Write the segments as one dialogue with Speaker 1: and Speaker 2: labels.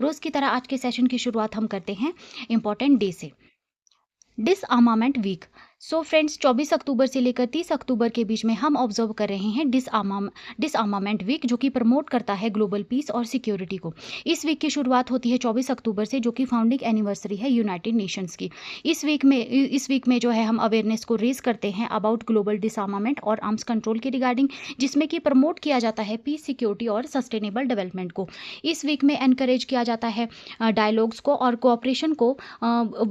Speaker 1: रोज़ की तरह आज के सेशन की शुरुआत हम करते हैं इम्पॉर्टेंट डे से। डिसआर्मामेंट वीक। सो फ्रेंड्स, 24 अक्टूबर से लेकर 30 अक्टूबर के बीच में हम ऑब्जर्व कर रहे हैं डिसआर्मामेंट वीक, जो कि प्रमोट करता है ग्लोबल पीस और सिक्योरिटी को। इस वीक की शुरुआत होती है 24 अक्टूबर से, जो कि फाउंडिंग एनिवर्सरी है यूनाइटेड नेशंस की। इस वीक में जो है हम अवेयरनेस को रेज करते हैं अबाउट ग्लोबल डिसआर्मामेंट और आर्म्स कंट्रोल के रिगार्डिंग, जिसमें कि प्रमोट किया जाता है पीस, सिक्योरिटी और सस्टेनेबल डेवलपमेंट को। इस वीक में एनकरेज किया जाता है डायलॉग्स को और कोऑपरेशन को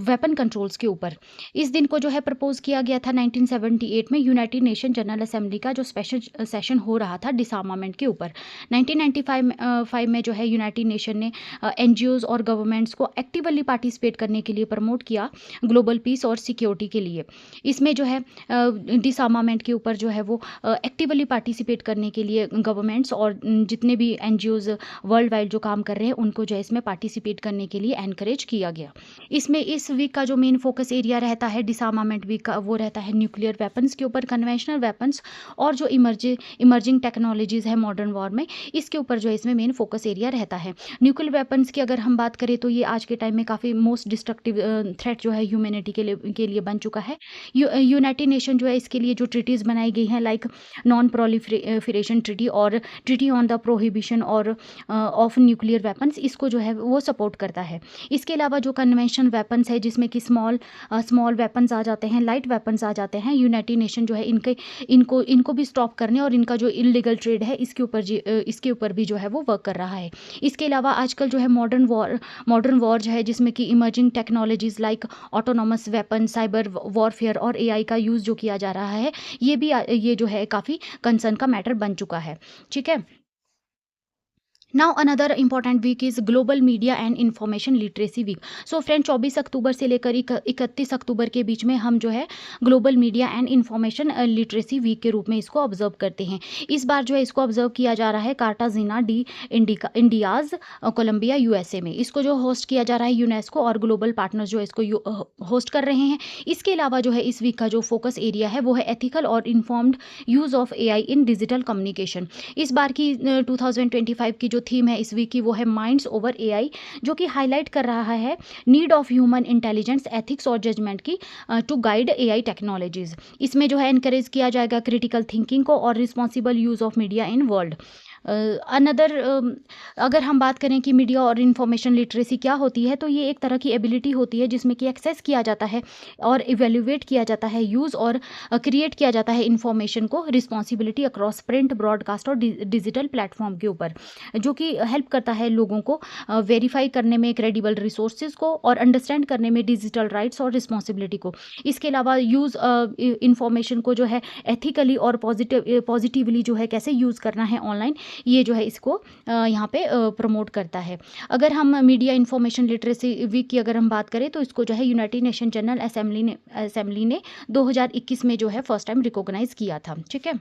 Speaker 1: वेपन कंट्रोल्स के ऊपर। इस दिन को जो है प्रपोज किया गया था 1978 में यूनाइटेड नेशन जनरल असेंबली का जो स्पेशल सेशन हो रहा था डिसआर्मामेंट के ऊपर। 1995 में जो है यूनाइटेड नेशन ने एनजीओज और गवर्नमेंट्स को एक्टिवली पार्टिसिपेट करने के लिए प्रमोट किया ग्लोबल पीस और सिक्योरिटी के लिए। इसमें जो है डिसआर्मामेंट के ऊपर जो है वो एक्टिवली पार्टिसिपेट करने के लिए गवर्नमेंट्स और जितने भी एनजीओज वर्ल्ड वाइड जो काम कर रहे हैं उनको जो है इसमें पार्टिसिपेट करने के लिए एनकरेज किया गया। इसमें इस वीक का जो मेन फोकस एरिया रहता है डिसआर्मामेंट वीक का, वो रहता है न्यूक्लियर वेपन्स के ऊपर, कन्वेंशनल वेपन्स और जो इमर्जिंग टेक्नोलॉजीज़ है मॉडर्न वॉर में, इसके ऊपर जो है इसमें मेन फोकस एरिया रहता है। न्यूक्लियर वेपन्स की अगर हम बात करें तो ये आज के टाइम में काफ़ी मोस्ट डिस्ट्रक्टिव थ्रेट जो है ह्यूमैनिटी के लिए बन चुका है। यूनाइटेड नेशन जो है इसके लिए जो ट्रीटीज़ बनाई गई हैं, लाइक नॉन प्रोलिफरेशन ट्रीटी और ट्रीटी ऑन द प्रोहिबिशन और ऑफ न्यूक्लियर वेपन्स, इसको जो है वो सपोर्ट करता है। इसके अलावा जो कन्वेंशनल वेपन्स है, जिसमें कि स्मॉल वेपन्स आ जाते हैं, लाइट वेपन्स आ जाते हैं, यूनाइटेड नेशन जो है इनको भी स्टॉप करने और इनका जो इलीगल ट्रेड है इसके ऊपर भी जो है वो वर्क कर रहा है। इसके अलावा आजकल जो है मॉडर्न वॉर जो है, जिसमें कि emerging technologies like autonomous weapon, cyber warfare और एआई का यूज़ जो किया जा रहा है, ये जो है काफ़ी कंसर्न का मैटर बन चुका है। ठीक है। Now another important week is global media and information literacy week. So friend, 24 अक्टूबर से लेकर 31 अक्टूबर के बीच में हम जो है global media and information literacy week के रूप में इसको ऑब्जर्व करते हैं। इस बार जो है इसको ऑब्जर्व किया जा रहा है कार्टाजीना डी इंडियाज, कोलंबिया, यूएसए में। इसको जो होस्ट किया जा रहा है यूनेस्को और ग्लोबल पार्टनर्स जो है इसको होस्ट कर रहे हैं। इसके अलावा जो है इस वीक का जो फोकस एरिया है वो है एथिकल और informed use of AI in digital communication. इस बार की 2025 की जो थीम है इस वीक की, वो है माइंड्स ओवर एआई, जो कि हाईलाइट कर रहा है need of human intelligence, ethics और जजमेंट की टू गाइड एआई टेक्नोलॉजीज। इसमें जो है एनकरेज किया जाएगा क्रिटिकल थिंकिंग को और responsible use of media in world. अगर हम बात करें कि मीडिया और इंफॉर्मेशन लिटरेसी क्या होती है, तो ये एक तरह की एबिलिटी होती है जिसमें कि एक्सेस किया जाता है और इवेल्युएट किया जाता है यूज़ और क्रिएट किया जाता है इंफॉर्मेशन को रिस्पॉन्सिबिलिटी अक्रॉस प्रिंट, ब्रॉडकास्ट और डिजिटल प्लेटफॉर्म के ऊपर, जो कि हेल्प करता है लोगों को वेरीफाई करने में क्रेडिबल रिसोर्सेज को और अंडरस्टैंड करने में डिजिटल राइट्स और रिस्पॉन्सिबिलिटी को। इसके अलावा यूज़ इंफॉर्मेशन को जो है एथिकली और पॉजिटिवली जो है कैसे यूज़ करना है ऑनलाइन, ये जो है इसको यहाँ पे प्रमोट करता है। अगर हम मीडिया इंफॉर्मेशन लिटरेसी वीक की अगर हम बात करें तो इसको जो है यूनाइटेड नेशन जनरल असेंबली ने 2021 में जो है फर्स्ट टाइम रिकॉग्नाइज किया था। ठीक है।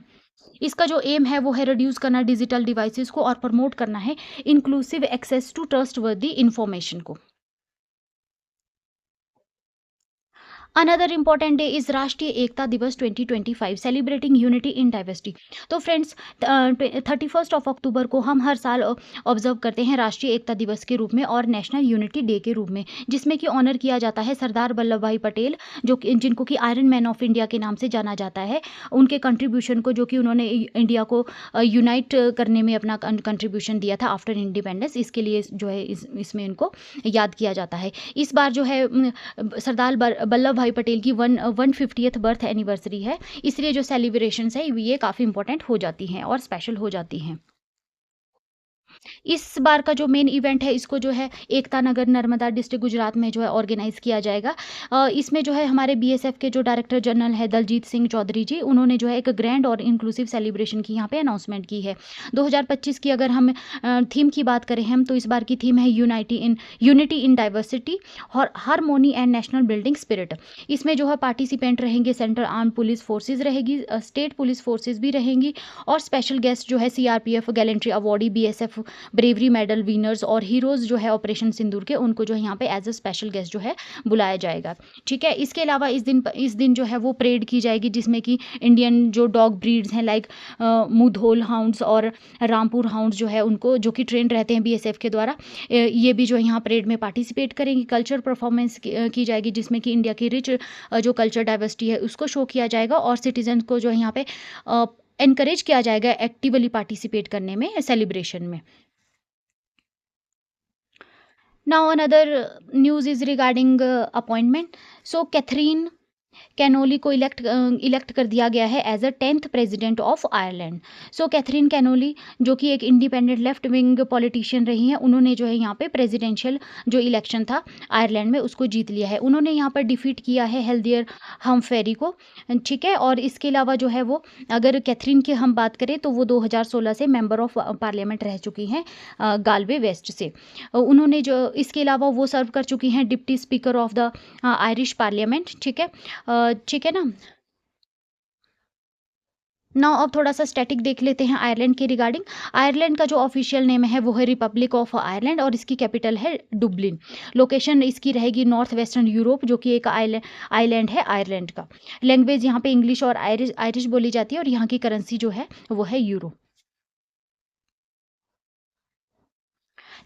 Speaker 1: इसका जो एम है वो है रिड्यूस करना डिजिटल डिवाइसेस को और प्रमोट करना है inclusive access to trustworthy information को। Another important day is Rashtriya Ekta Diwas 2025 celebrating unity in diversity. तो फ्रेंड्स, 31 अक्टूबर को हम हर साल ऑब्जर्व करते हैं राष्ट्रीय एकता दिवस के रूप में और नेशनल यूनिटी डे के रूप में, जिसमें कि ऑनर किया जाता है सरदार वल्लभ भाई पटेल, जिनको कि आयरन मैन ऑफ इंडिया के नाम से जाना जाता है। उनके कंट्रीब्यूशन को, जो कि उन्होंने इंडिया को यूनाइट करने में अपना कंट्रीब्यूशन दिया था आफ्टर इंडिपेंडेंस, इसके लिए जो है इसमें इनको याद किया जाता है। इस बार जो है सरदार वल्लभ भाई पटेल की 150th बर्थ एनिवर्सरी है, इसलिए जो सेलिब्रेशंस है ये काफ़ी इंपॉर्टेंट हो जाती हैं और स्पेशल हो जाती हैं। इस बार का जो मेन इवेंट है इसको जो है एकता नगर नर्मदा डिस्ट्रिक्ट गुजरात में जो है ऑर्गेनाइज किया जाएगा। इसमें जो है हमारे बीएसएफ के जो डायरेक्टर जनरल है दलजीत सिंह चौधरी जी, उन्होंने जो है एक ग्रैंड और इंक्लूसिव सेलिब्रेशन की यहाँ पे अनाउंसमेंट की है। 2025 की अगर हम थीम की बात करें हम, तो इस बार की थीम है यूनिटी इन डाइवर्सिटी और harmony and national building spirit. इसमें जो है पार्टिसिपेंट रहेंगे सेंट्रल आर्म पुलिस फोर्सेज रहेगी, स्टेट पुलिस फोर्सेज भी रहेंगी और स्पेशल गेस्ट जो है CRPF gallantry awardee, BSF bravery medal winners और हीरोज़ जो है ऑपरेशन सिंदूर के, उनको जो है यहाँ पे एज अ स्पेशल गेस्ट जो है बुलाया जाएगा। ठीक है, इसके अलावा इस दिन जो है वो परेड की जाएगी, जिसमें कि इंडियन जो डॉग ब्रीड्स हैं लाइक मुधोल हाउंड्स और रामपुर हाउंड्स जो है उनको, जो कि ट्रेन रहते हैं बीएसएफ के द्वारा, ये भी जो है यहाँ परेड में पार्टिसिपेट करेंगी। कल्चर परफॉर्मेंस की जाएगी, जिसमें कि इंडिया की रिच जो कल्चर डाइवर्सिटी है उसको शो किया जाएगा, और सिटीजन को जो है यहाँ पे एनकरेज किया जाएगा एक्टिवली पार्टिसिपेट करने में सेलिब्रेशन में। Now another news is regarding appointment. So Catherine Connolly को इलेक्ट कर दिया गया है as a 10th president of Ireland. So Catherine Connolly, जो कि एक इंडिपेंडेंट लेफ्ट विंग पॉलिटिशियन रही हैं, उन्होंने जो है यहाँ पे प्रेसिडेंशियल जो इलेक्शन था आयरलैंड में उसको जीत लिया है। उन्होंने यहाँ पर डिफीट किया है हेल्दियर हमफेरी को। ठीक है, और इसके अलावा जो है वो, अगर कैथरीन की हम बात करें तो वो 2016 से मेंबर ऑफ पार्लियामेंट रह चुकी हैं गालवे वेस्ट से। उन्होंने जो, इसके अलावा वो सर्व कर चुकी हैं deputy speaker of the Irish parliament. ठीक है ना। नाउ अब थोड़ा सा स्टैटिक देख लेते हैं आयरलैंड के रिगार्डिंग। आयरलैंड का जो ऑफिशियल नेम है वो है रिपब्लिक ऑफ आयरलैंड, और इसकी कैपिटल है डुबलिन। लोकेशन इसकी रहेगी नॉर्थ वेस्टर्न यूरोप, जो कि एक आइलैंड है आयरलैंड का। लैंग्वेज यहाँ पे इंग्लिश और आयरिश बोली जाती है, और यहाँ की करेंसी जो है वो है euro.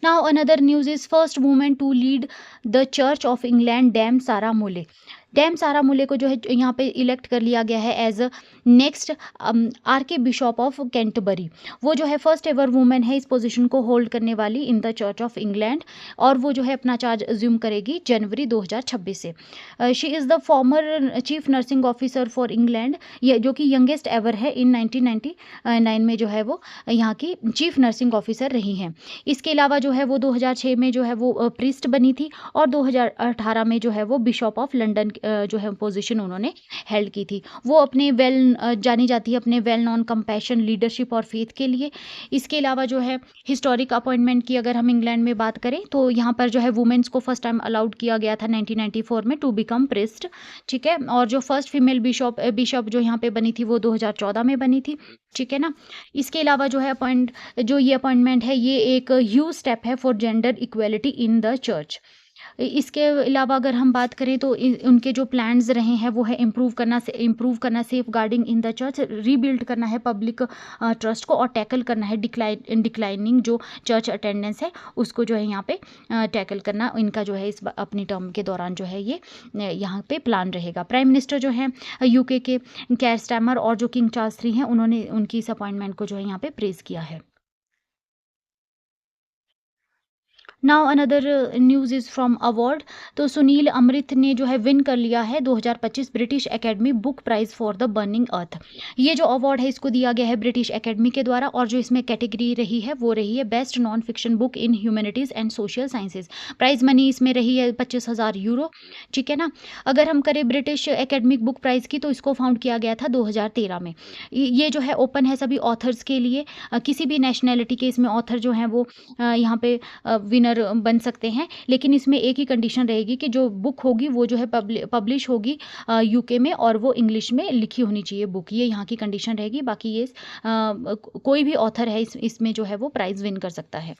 Speaker 1: Now another news is first women to lead the Church of England Dame Sarah Mullally. Dam Sarah मोले को जो है यहाँ पे इलेक्ट कर लिया गया है as next archbishop of Canterbury. वो जो है फर्स्ट एवर वुमेन है इस पोजीशन को होल्ड करने वाली इन द चर्च ऑफ इंग्लैंड, और वो जो है अपना चार्ज अज्यूम करेगी जनवरी 2026 से। She is the former chief nursing officer for England, ये जो कि यंगेस्ट एवर है। इन 1999 में जो है वो यहाँ की चीफ नर्सिंग ऑफिसर रही हैं। इसके अलावा जो है वो 2006 में जो है वो प्रीस्ट बनी थी, और 2018 में जो है वो बिशॉप ऑफ लंदन जो है पोजीशन उन्होंने हेल्ड की थी। वो अपने जानी जाती है अपने वेल नॉन कंपैशन, लीडरशिप और फेथ के लिए। इसके अलावा जो है हिस्टोरिक अपॉइंटमेंट की अगर हम इंग्लैंड में बात करें तो यहाँ पर जो है वुमेन्स को फर्स्ट टाइम अलाउड किया गया था 1994 में टू बिकम प्रिस्ट। ठीक है, और जो फर्स्ट फीमेल बिशप जो यहाँ पे बनी थी वो 2014 में बनी थी। ठीक है ना। इसके अलावा जो है ये अपॉइंटमेंट है, ये एक ह्यूज स्टेप है for gender equality in the church. इसके अलावा अगर हम बात करें तो उनके जो प्लान्स रहे हैं वो है इम्प्रूव करना safeguarding in the church, rebuild करना है पब्लिक ट्रस्ट को, और टैकल करना है डिक्लाइनिंग जो चर्च अटेंडेंस है उसको जो है यहाँ पे टैकल करना। इनका जो है इस अपनी टर्म के दौरान जो है ये यहाँ पे प्लान रहेगा। प्राइम मिनिस्टर जो है यूके के केयर स्टारमर और जो किंग चार्ल्स III हैं, उन्होंने उनकी इस अपॉइंटमेंट को जो है यहाँ पे प्रेज किया है। Now another news is from award. तो सुनील अमृत ने जो है विन कर लिया है 2025 British Academy Book Prize for The burning Earth. ये जो अवार्ड है इसको दिया गया है ब्रिटिश एकेडमी के द्वारा, और जो इसमें कैटेगरी रही है वो रही है best non fiction book in humanities and social sciences. Prize money इसमें रही है 25,000 यूरो। ठीक है ना। अगर हम करें ब्रिटिश एकेडमिक बुक प्राइज़ की, तो इसको फाउंड किया गया था 2013 में। ये जो है ओपन है सभी ऑथर्स के लिए, किसी भी नेशनैलिटी के इसमें ऑथर जो हैं वो यहाँ पे विनर बन सकते हैं, लेकिन इसमें एक ही कंडीशन रहेगी कि जो बुक होगी वो जो है पब्लिश होगी यूके में, और वो इंग्लिश में लिखी होनी चाहिए बुक। ये यहाँ की कंडीशन रहेगी। बाकी ये कोई भी ऑथर है इसमें जो है वो प्राइज़ विन कर सकता है।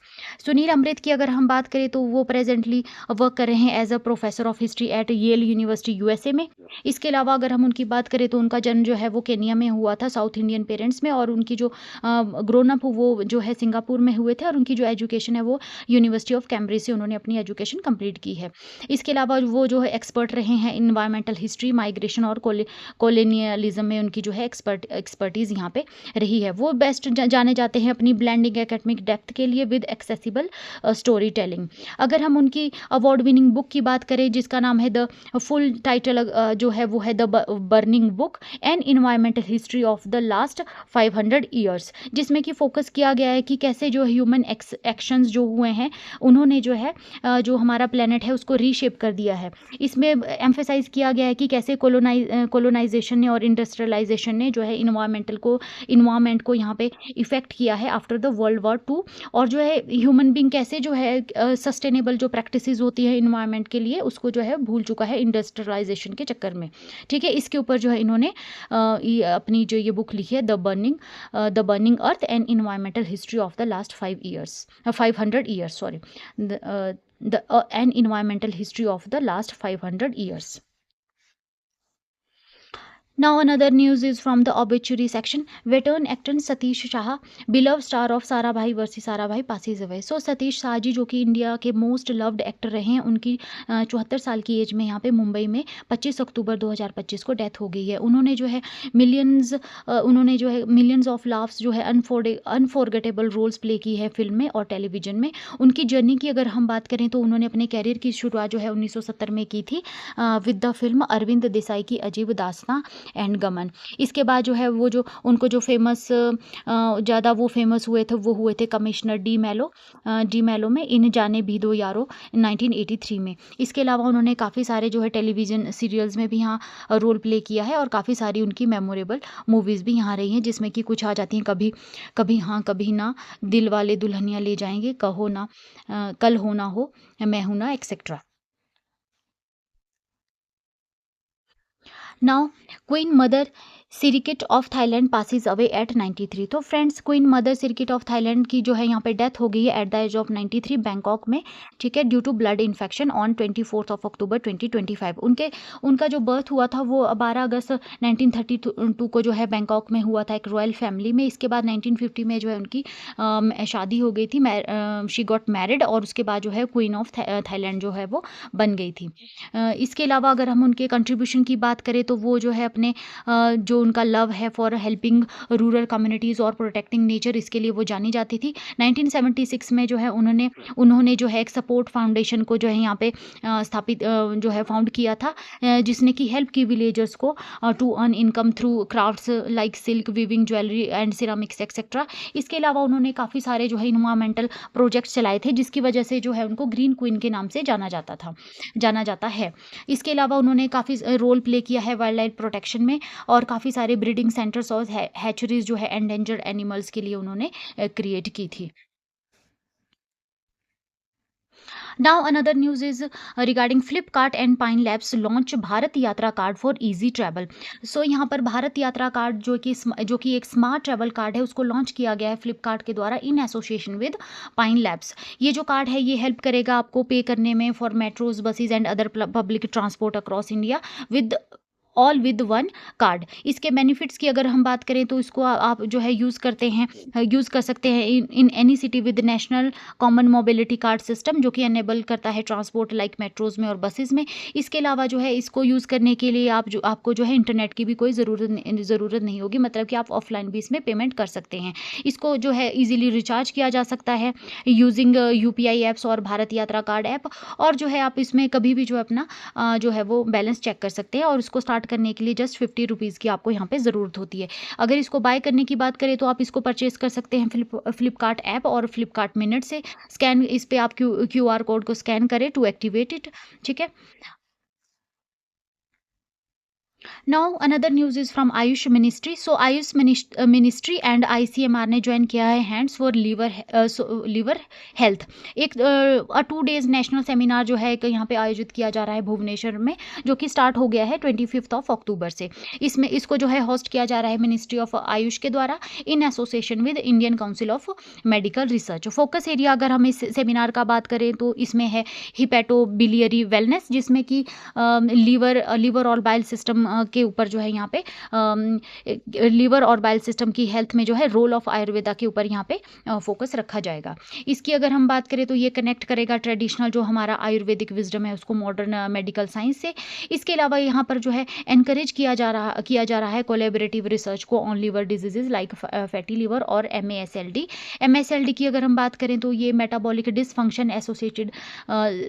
Speaker 1: सुनील अमृत की अगर हम बात करें तो वो प्रेजेंटली वर्क कर रहे हैं as a professor of history at Yale University USA में। इसके अलावा अगर हम उनकी बात करें तो उनका जन्म जो है वो केनिया में हुआ था, साउथ इंडियन पेरेंट्स में, और उनकी जो ग्रोन अप वो जो है सिंगापुर में हुए थे, और उनकी जो एजुकेशन है वो यूनिवर्सिटी ऑफ कैम्ब्रिज से उन्होंने अपनी एजुकेशन कंप्लीट की है। इसके अलावा वो जो है एक्सपर्ट रहे हैं इन्वायरमेंटल हिस्ट्री, माइग्रेशन और कॉलोनियलिज्म में उनकी जो है एक्सपर्टीज़ यहाँ पे रही है। वो बेस्ट जाने जाते हैं अपनी ब्लेंडिंग एकेडमिक डेप्थ के लिए विद एक्सेसिबल स्टोरी टेलिंग। अगर हम उनकी अवार्ड विनिंग बुक की बात करें जिसका नाम है द फुल टाइटल जो है वो है the burning book an environmental history of the last 500 years, जिसमें कि फोकस किया गया है कि कैसे जो ह्यूमन एक्शंस जो हुए हैं उन्होंने जो है जो हमारा प्लेनेट है उसको रीशेप कर दिया है। इसमें एम्फेसाइज़ किया गया है कि कैसे कोलोनाइजेशन ने और इंडस्ट्रियलाइजेशन ने जो है इन्वायरमेंट को यहाँ पे इफ़ेक्ट किया है after the World War two, और जो है ह्यूमन बीइंग कैसे जो है सस्टेनेबल जो प्रैक्टिसेस होती है इन्वायरमेंट के लिए उसको जो है भूल चुका है इंडस्ट्रियलाइजेशन के चक्कर में। ठीक है, इसके ऊपर जो है इन्होंने अपनी जो ये बुक लिखी है the burning earth and environmental history of the last 500 years, sorry, the an environmental history of the last 500 years. Now another news is from the obituary section. Veteran actor Satish Shah, beloved star of Sarabhai vs Sarabhai, passes away. So Satish Shah जी जो कि India के most loved actor रहे हैं, उनकी 74 साल की as में यहाँ पे मुंबई में 25 अक्टूबर 2025 को डेथ हो गई है। उन्होंने जो है मिलियंस ऑफ लाफ्स जो है अनफॉरगेटेबल रोल्स प्ले की है फिल्म में और टेलीविजन में। उनकी जर्नी की अगर हम बात करें तो उन्होंने अपने कैरियर की शुरुआत जो है 1970 में की थी with the film Arvind Desai Ki Ajeeb दास्तां and गमन। इसके बाद जो है वो जो उनको जो ज़्यादा वो फेमस हुए थे कमिश्नर डी मेलो में इन जाने भी दो यारो 1983 में। इसके अलावा उन्होंने काफ़ी सारे जो है टेलीविज़न सीरियल्स में भी यहाँ रोल प्ले किया है और काफ़ी सारी उनकी मेमोरेबल मूवीज़ भी यहाँ रही हैं, जिसमें कि कुछ आ जाती हैं कभी हाँ कभी ना, दिल वाले दुल्हनिया ले जाएंगे, कहो ना, कल हो ना हो, मैं हूं ना, etcetera. Now Queen Mother Sirikit of Thailand passes away at 93। तो friends, Queen Mother Sirikit of Thailand की जो है यहाँ पे डेथ हो गई है at the age of 93 Bangkok में। ठीक है, due to blood infection on 24 October 2025। उनका जो बर्थ हुआ था वो 12 अगस्त 1932 को जो है बैंकॉक में हुआ था एक रॉयल फैमिली में। इसके बाद 1950 में जो है उनकी शादी हो गई थी, शी गॉट मैरिड, और उसके बाद जो है क्वीन ऑफ थाईलैंड जो है वो बन गई थी। इसके अलावा अगर हम उनके कंट्रीब्यूशन की बात करें तो वो जो है अपने जो उनका लव है फॉर हेल्पिंग रूरल कम्युनिटीज़ और प्रोटेक्टिंग नेचर, इसके लिए वो जानी जाती थी। 1976 में जो है उन्होंने जो है एक सपोर्ट फाउंडेशन को जो है यहाँ पे स्थापित जो है फाउंड किया था, जिसने कि हेल्प की विलेजर्स को to earn income through crafts like silk weaving, jewellery and ceramics etcetera. इसके अलावा उन्होंने काफ़ी सारे जो है इन्वायरमेंटल प्रोजेक्ट्स चलाए थे, जिसकी वजह से जो है उनको ग्रीन क्वीन के नाम से जाना जाता है। इसके अलावा उन्होंने काफ़ी रोल प्ले किया है वाइल्ड लाइफ प्रोटेक्शन में, और काफ़ी सारे ब्रीडिंग सेंटर्स और हैचरीज जो है एंडेंजर्ड एनिमल्स के लिए उन्होंने क्रिएट की थी। Now another news is regarding Flipkart and Pine Labs launch Bharat यात्रा कार्ड फॉर इजी ट्रैवल। सो यहाँ पर भारत यात्रा कार्ड जो कि एक स्मार्ट ट्रैवल कार्ड है उसको लॉन्च किया गया है फ्लिपकार्ट के द्वारा in association with pine labs. ये जो कार्ड है ये हेल्प करेगा आपको पे करने में for metros, buses and other public transport across India all with one card. इसके बेनिफिट्स की अगर हम बात करें तो इसको आप जो है यूज़ कर सकते हैं in any city with national common mobility card system, जो कि एनेबल करता है ट्रांसपोर्ट लाइक मेट्रोज़ में और बसेस में। इसके अलावा जो है इसको यूज़ करने के लिए आपको जो है इंटरनेट की भी कोई ज़रूरत नहीं होगी, मतलब कि आप ऑफलाइन भी इसमें पेमेंट कर सकते हैं। इसको जो है ईजिली रिचार्ज किया जा सकता है यूजिंग UPI ऐप्स और भारत यात्रा कार्ड ऐप, और जो है आप इसमें कभी भी जो है अपना जो है वो बैलेंस चेक कर सकते हैं, और इसको स्टार्ट करने के लिए जस्ट 50 रुपीज़ की आपको यहाँ पे ज़रूरत होती है। अगर इसको बाय करने की बात करें तो आप इसको परचेज कर सकते हैं फ्लिपकार्ट ऐप और फ्लिपकार्ट मिनट से। इस पे आप QR कोड को स्कैन करें टू एक्टिवेट इट। ठीक है। Now another news is from Ayush ministry. So Ayush ministry and ICMR ने ज्वाइन किया है हैंड्स फॉर लीवर हेल्थ। एक 2 days नेशनल सेमिनार जो है यहाँ पे आयोजित किया जा रहा है भुवनेश्वर में, जो कि स्टार्ट हो गया है 25 अक्टूबर से। इसको जो है होस्ट किया जा रहा है मिनिस्ट्री ऑफ आयुष के द्वारा in association with Indian council of medical research. Focus area अगर हम इस सेमिनार का बात करें तो इसमें है हिपेटोबिलियरी वेलनेस, जिसमें कि लीवर और बाइल सिस्टम के ऊपर जो है यहाँ पे लीवर और बाइल सिस्टम की हेल्थ में जो है रोल ऑफ आयुर्वेदा के ऊपर यहाँ पे फोकस रखा जाएगा। इसकी अगर हम बात करें तो ये कनेक्ट करेगा ट्रेडिशनल जो हमारा आयुर्वेदिक विजडम है उसको मॉडर्न मेडिकल साइंस से। इसके अलावा यहाँ पर जो है एनकरेज किया जा रहा है कोलेबरेटिव रिसर्च को on liver diseases like fatty liver और MASLD की अगर हम बात करें तो ये metabolic dysfunction associated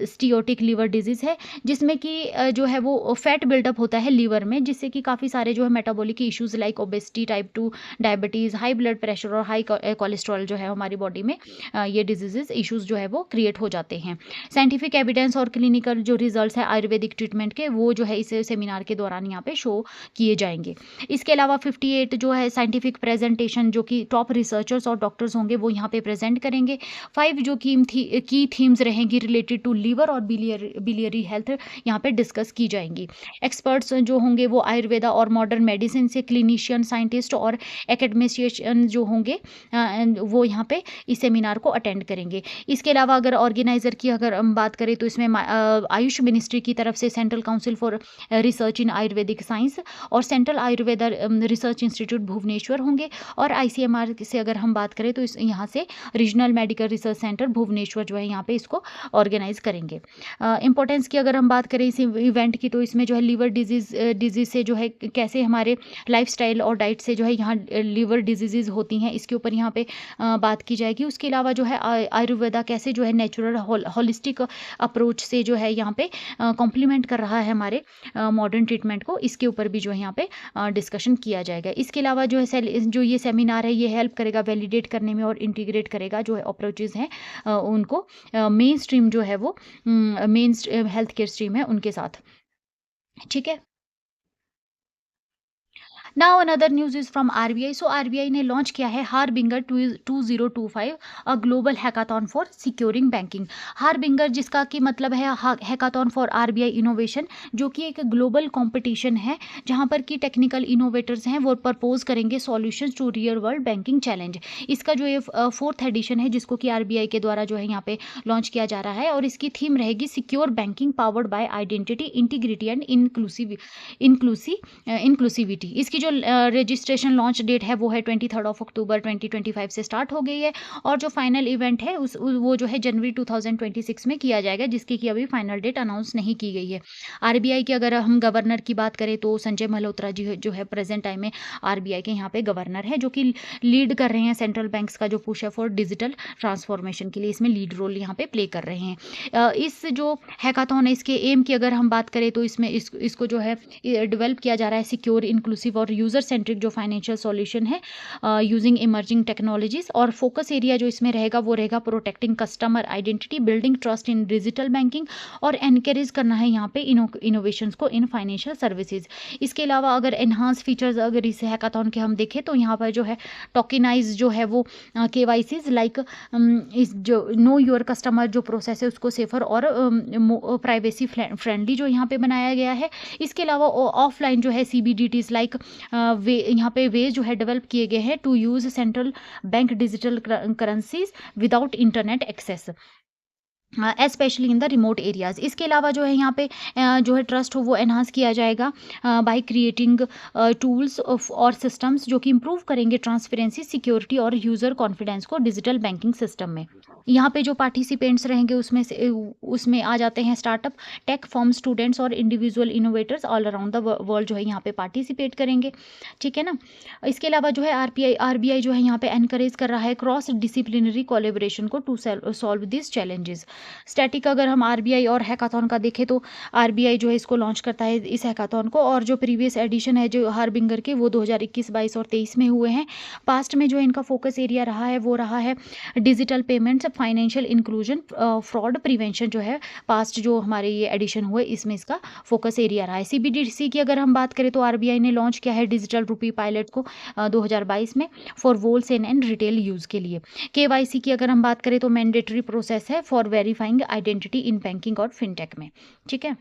Speaker 1: steatotic liver disease है, जिसमें कि जो है वो फैट बिल्डअप होता है लीवर में, है, जिससे कि काफ़ी सारे जो है metabolic issues like obesity, type 2 diabetes, high blood pressure और हाई कोलेस्ट्रॉल जो है हमारी बॉडी में ये डिजीज़ेज़ इश्यूज़ जो है वो क्रिएट हो जाते हैं। साइंटिफिक एविडेंस और क्लिनिकल जो रिजल्ट्स हैं आयुर्वेदिक ट्रीटमेंट के, वो जो है इस सेमिनार के दौरान यहाँ पे शो किए जाएँगे। इसके अलावा 58 जो है साइंटिफिक प्रेजेंटेशन जो कि टॉप रिसर्चर्स और डॉक्टर्स होंगे वो यहाँ पे प्रेजेंट करेंगे। 5 जो की थीम्स रहेंगी रिलेटेड टू लीवर और बिलियरी हेल्थ यहाँ पे डिस्कस की जाएंगी। एक्सपर्ट्स जो होंगे वो आयुर्वेदा और मॉडर्न मेडिसिन से क्लिनिशियन, साइंटिस्ट और एकेडमिशियन जो होंगे वो यहाँ पे इस सेमिनार को अटेंड करेंगे। इसके अलावा अगर ऑर्गेनाइजर की अगर हम बात करें तो इसमें आयुष मिनिस्ट्री की तरफ से Central Council for Research in Ayurvedic Science और Central Ayurveda Research Institute Bhubaneswar होंगे, और आईसीएमआर से अगर हम बात करें तो इस यहाँ से regional medical research centre Bhubaneswar जो है यहाँ पे इसको ऑर्गेनाइज करेंगे। इंपॉर्टेंस की अगर हम बात करें इस इवेंट की तो इसमें जो है लीवर डिजीज से जो है कैसे हमारे लाइफस्टाइल और डाइट से जो है यहाँ लीवर डिजीज़ होती हैं, इसके ऊपर यहाँ पे बात की जाएगी। उसके अलावा जो है आयुर्वेदा कैसे जो है नेचुरल होलिस्टिक अप्रोच से जो है यहाँ पे कॉम्प्लीमेंट कर रहा है हमारे मॉडर्न ट्रीटमेंट को, इसके ऊपर भी जो है यहाँ पे डिस्कशन किया जाएगा। इसके अलावा जो है जो ये सेमिनार है ये हेल्प करेगा वैलिडेट करने में और इंटीग्रेट करेगा जो है अप्रोचेज हैं उनको मेन स्ट्रीम जो है वो मेन हेल्थ केयर स्ट्रीम है उनके साथ। ठीक है। Now another news is from RBI. So RBI ने लॉन्च किया है Harbinger 2025 a global hackathon for securing banking. Harbinger जिसका कि मतलब है हैकाथॉन फॉर आरबीआई इनोवेशन, जो कि एक ग्लोबल कंपटीशन है जहां पर कि टेक्निकल इनोवेटर्स हैं वो प्रपोज करेंगे solutions to real world banking challenge. इसका जो ये 4th एडिशन है जिसको कि आरबीआई के द्वारा जो है यहाँ पे लॉन्च किया जा रहा है, और इसकी थीम रहेगी secure banking powered by identity, integrity and inclusivity. इसकी जो रजिस्ट्रेशन लॉन्च डेट है वो है 23 अक्टूबर 2025 से स्टार्ट हो गई है, और जो फाइनल इवेंट है वो जो है जनवरी 2026 में किया जाएगा, जिसकी कि अभी फाइनल डेट अनाउंस नहीं की गई है। आरबीआई के अगर हम गवर्नर की बात करें तो संजय मल्होत्रा जी जो है प्रेजेंट टाइम में आरबीआई के यहाँ पे गवर्नर है, जो कि लीड कर रहे हैं सेंट्रल बैंक्स का जो पुश है फॉर डिजिटल ट्रांसफॉर्मेशन के लिए, इसमें लीड रोल यहाँ पे प्ले कर रहे हैं। इस जो हैकाथॉन है इसके एम की अगर हम बात करें तो इसमें इसको जो है डेवलप किया जा रहा है सिक्योर, इंक्लूसिव और यूजर सेंट्रिक जो फाइनेंशियल सॉल्यूशन है यूजिंग इमर्जिंग टेक्नोलॉजीज। और फोकस एरिया जो इसमें रहेगा वो रहेगा protecting customer identity, building trust in digital banking, और एनकरेज करना है यहाँ पे इनोवेशंस को इन फाइनेंशियल सर्विसेज। इसके अलावा अगर एनहांस फीचर्स अगर इस हैकाथॉन के हम देखें तो यहाँ पर जो है टोकेनाइज जो है वो केवाईसीज लाइक इस जो नो योर कस्टमर जो प्रोसेस है उसको सेफर और प्राइवेसी फ्रेंडली जो यहाँ पे बनाया गया है। इसके अलावा ऑफलाइन जो है सीबीडीटीज लाइक यहाँ पे वे जो है डेवलप किए गए हैं to use central bank digital currencies without internet access specially in the remote areas. इसके अलावा जो है यहाँ पे जो है ट्रस्ट हो वो एनहांस किया जाएगा बाय क्रिएटिंग टूल्स और सिस्टम्स जो कि इम्प्रूव करेंगे ट्रांसपेरेंसी, सिक्योरिटी और यूज़र कॉन्फिडेंस को डिजिटल बैंकिंग सिस्टम में। यहाँ पे जो पार्टिसिपेंट्स रहेंगे उसमें आ जाते हैं स्टार्टअप, टेक फर्म, स्टूडेंट्स और individual innovators all around the world जो है यहाँ पे पार्टिसिपेट करेंगे। ठीक है ना। इसके अलावा जो है आरबीआई जो है यहाँ पे एनकरेज कर रहा है क्रॉस डिसिप्लिनरी कोलेबोरेशन को to solve this challenges. Static अगर हम आरबीआई और हैकाथॉन का देखें तो आरबीआई जो है इसको लॉन्च करता है इस हैकाथॉन को, और जो प्रीवियस एडिशन है जो हारबिंगर के वो 2021, 22 और 23 में हुए हैं। पास्ट में जो इनका फोकस एरिया रहा है वो रहा है digital payments, financial inclusion, fraud prevention जो है पास्ट जो हमारे ये एडिशन हुए इसमें इसका फोकस एरिया रहा है। सीबीडीसी की अगर हम बात करें तो आरबीआई ने लॉन्च किया है डिजिटल रुपी पायलट को 2022 में for wholesale and retail use के लिए। केवाईसी की अगर हम बात करें तो मैंडेटरी प्रोसेस है for verifying identity in banking और फिनटेक में। ठीक है।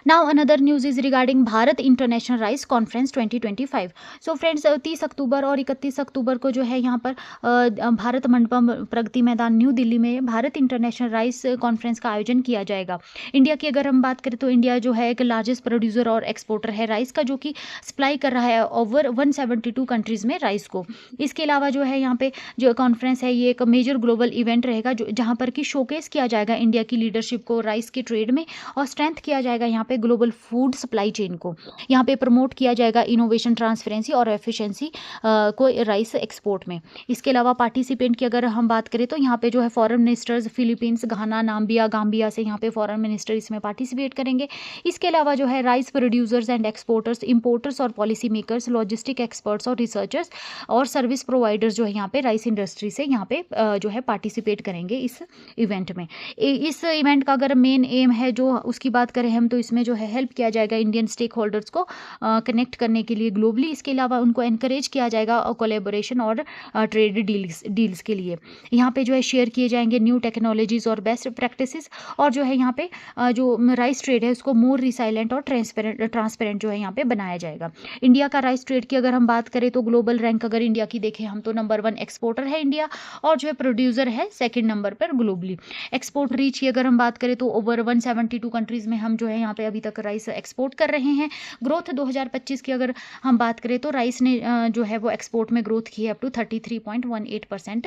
Speaker 1: Now another news is regarding Bharat international rice conference 2025। So friends 30 अक्टूबर और 31 अक्टूबर को जो है यहाँ पर भारत मंडपम प्रगति मैदान न्यू दिल्ली में भारत इंटरनेशनल राइस कॉन्फ्रेंस का आयोजन किया जाएगा। इंडिया की अगर हम बात करें तो इंडिया जो है एक लार्जेस्ट प्रोड्यूसर और एक्सपोर्टर है राइस का, जो कि सप्लाई कर रहा है ओवर 172 कंट्रीज़ में राइस को। इसके अलावा जो है यहाँ पे जो कॉन्फ्रेंस है ये एक मेजर ग्लोबल इवेंट रहेगा जो जहाँ पर कि शोकेस किया जाएगा इंडिया की लीडरशिप को राइस के ट्रेड में, और स्ट्रेंथ किया जाएगा यहाँ पे ग्लोबल फूड सप्लाई चेन को यहाँ पे प्रमोट किया जाएगा, इनोवेशन, ट्रांसपेरेंसी और एफिशिएंसी को राइस एक्सपोर्ट में। इसके अलावा पार्टिसिपेंट की अगर हम बात करें तो यहाँ पे जो है फॉरेन मिनिस्टर्स फिलीपींस, घाना, नाम्बिया, गाम्बिया से यहाँ पे फॉरेन मिनिस्टर इसमें पार्टिसिपेट करेंगे। इसके अलावा जो है rice producers and exporters, importers और पॉलिसी मेकर्स, लॉजिस्टिक एक्सपर्ट्स और रिसर्चर्स और सर्विस प्रोवाइडर्स जो है यहाँ पे राइस इंडस्ट्री से यहाँ पे जो है पार्टिसिपेट करेंगे इस इवेंट में। इस इवेंट का अगर मेन एम है जो उसकी बात करें हम, तो इसमें जो है हेल्प किया जाएगा इंडियन स्टेक होल्डर्स को कनेक्ट करने के लिए ग्लोबली। इसके अलावा उनको एनकरेज किया जाएगा कोलेबोरेशन और ट्रेड डील्स के लिए। यहाँ पे जो है शेयर किए जाएंगे न्यू टेक्नोलॉजीज और बेस्ट प्रैक्टिसेस, और जो है यहाँ पे जो राइस ट्रेड है उसको मोर रिसाइलेंट और ट्रांसपेरेंट जो है यहाँ पे बनाया जाएगा। इंडिया का राइस ट्रेड की अगर हम बात करें तो ग्लोबल रैंक अगर इंडिया की देखें हम, तो नंबर 1 एक्सपोर्टर है इंडिया, और जो है प्रोड्यूसर है सेकंड नंबर पर ग्लोबली। एक्सपोर्ट रीच की अगर हम बात करें तो ओवर 172 कंट्रीज में हम जो है यहाँ पे अभी तक राइस एक्सपोर्ट कर रहे हैं। ग्रोथ 2025 की अगर हम बात करें तो राइस ने जो है वो एक्सपोर्ट में ग्रोथ की है अप टू 33.18%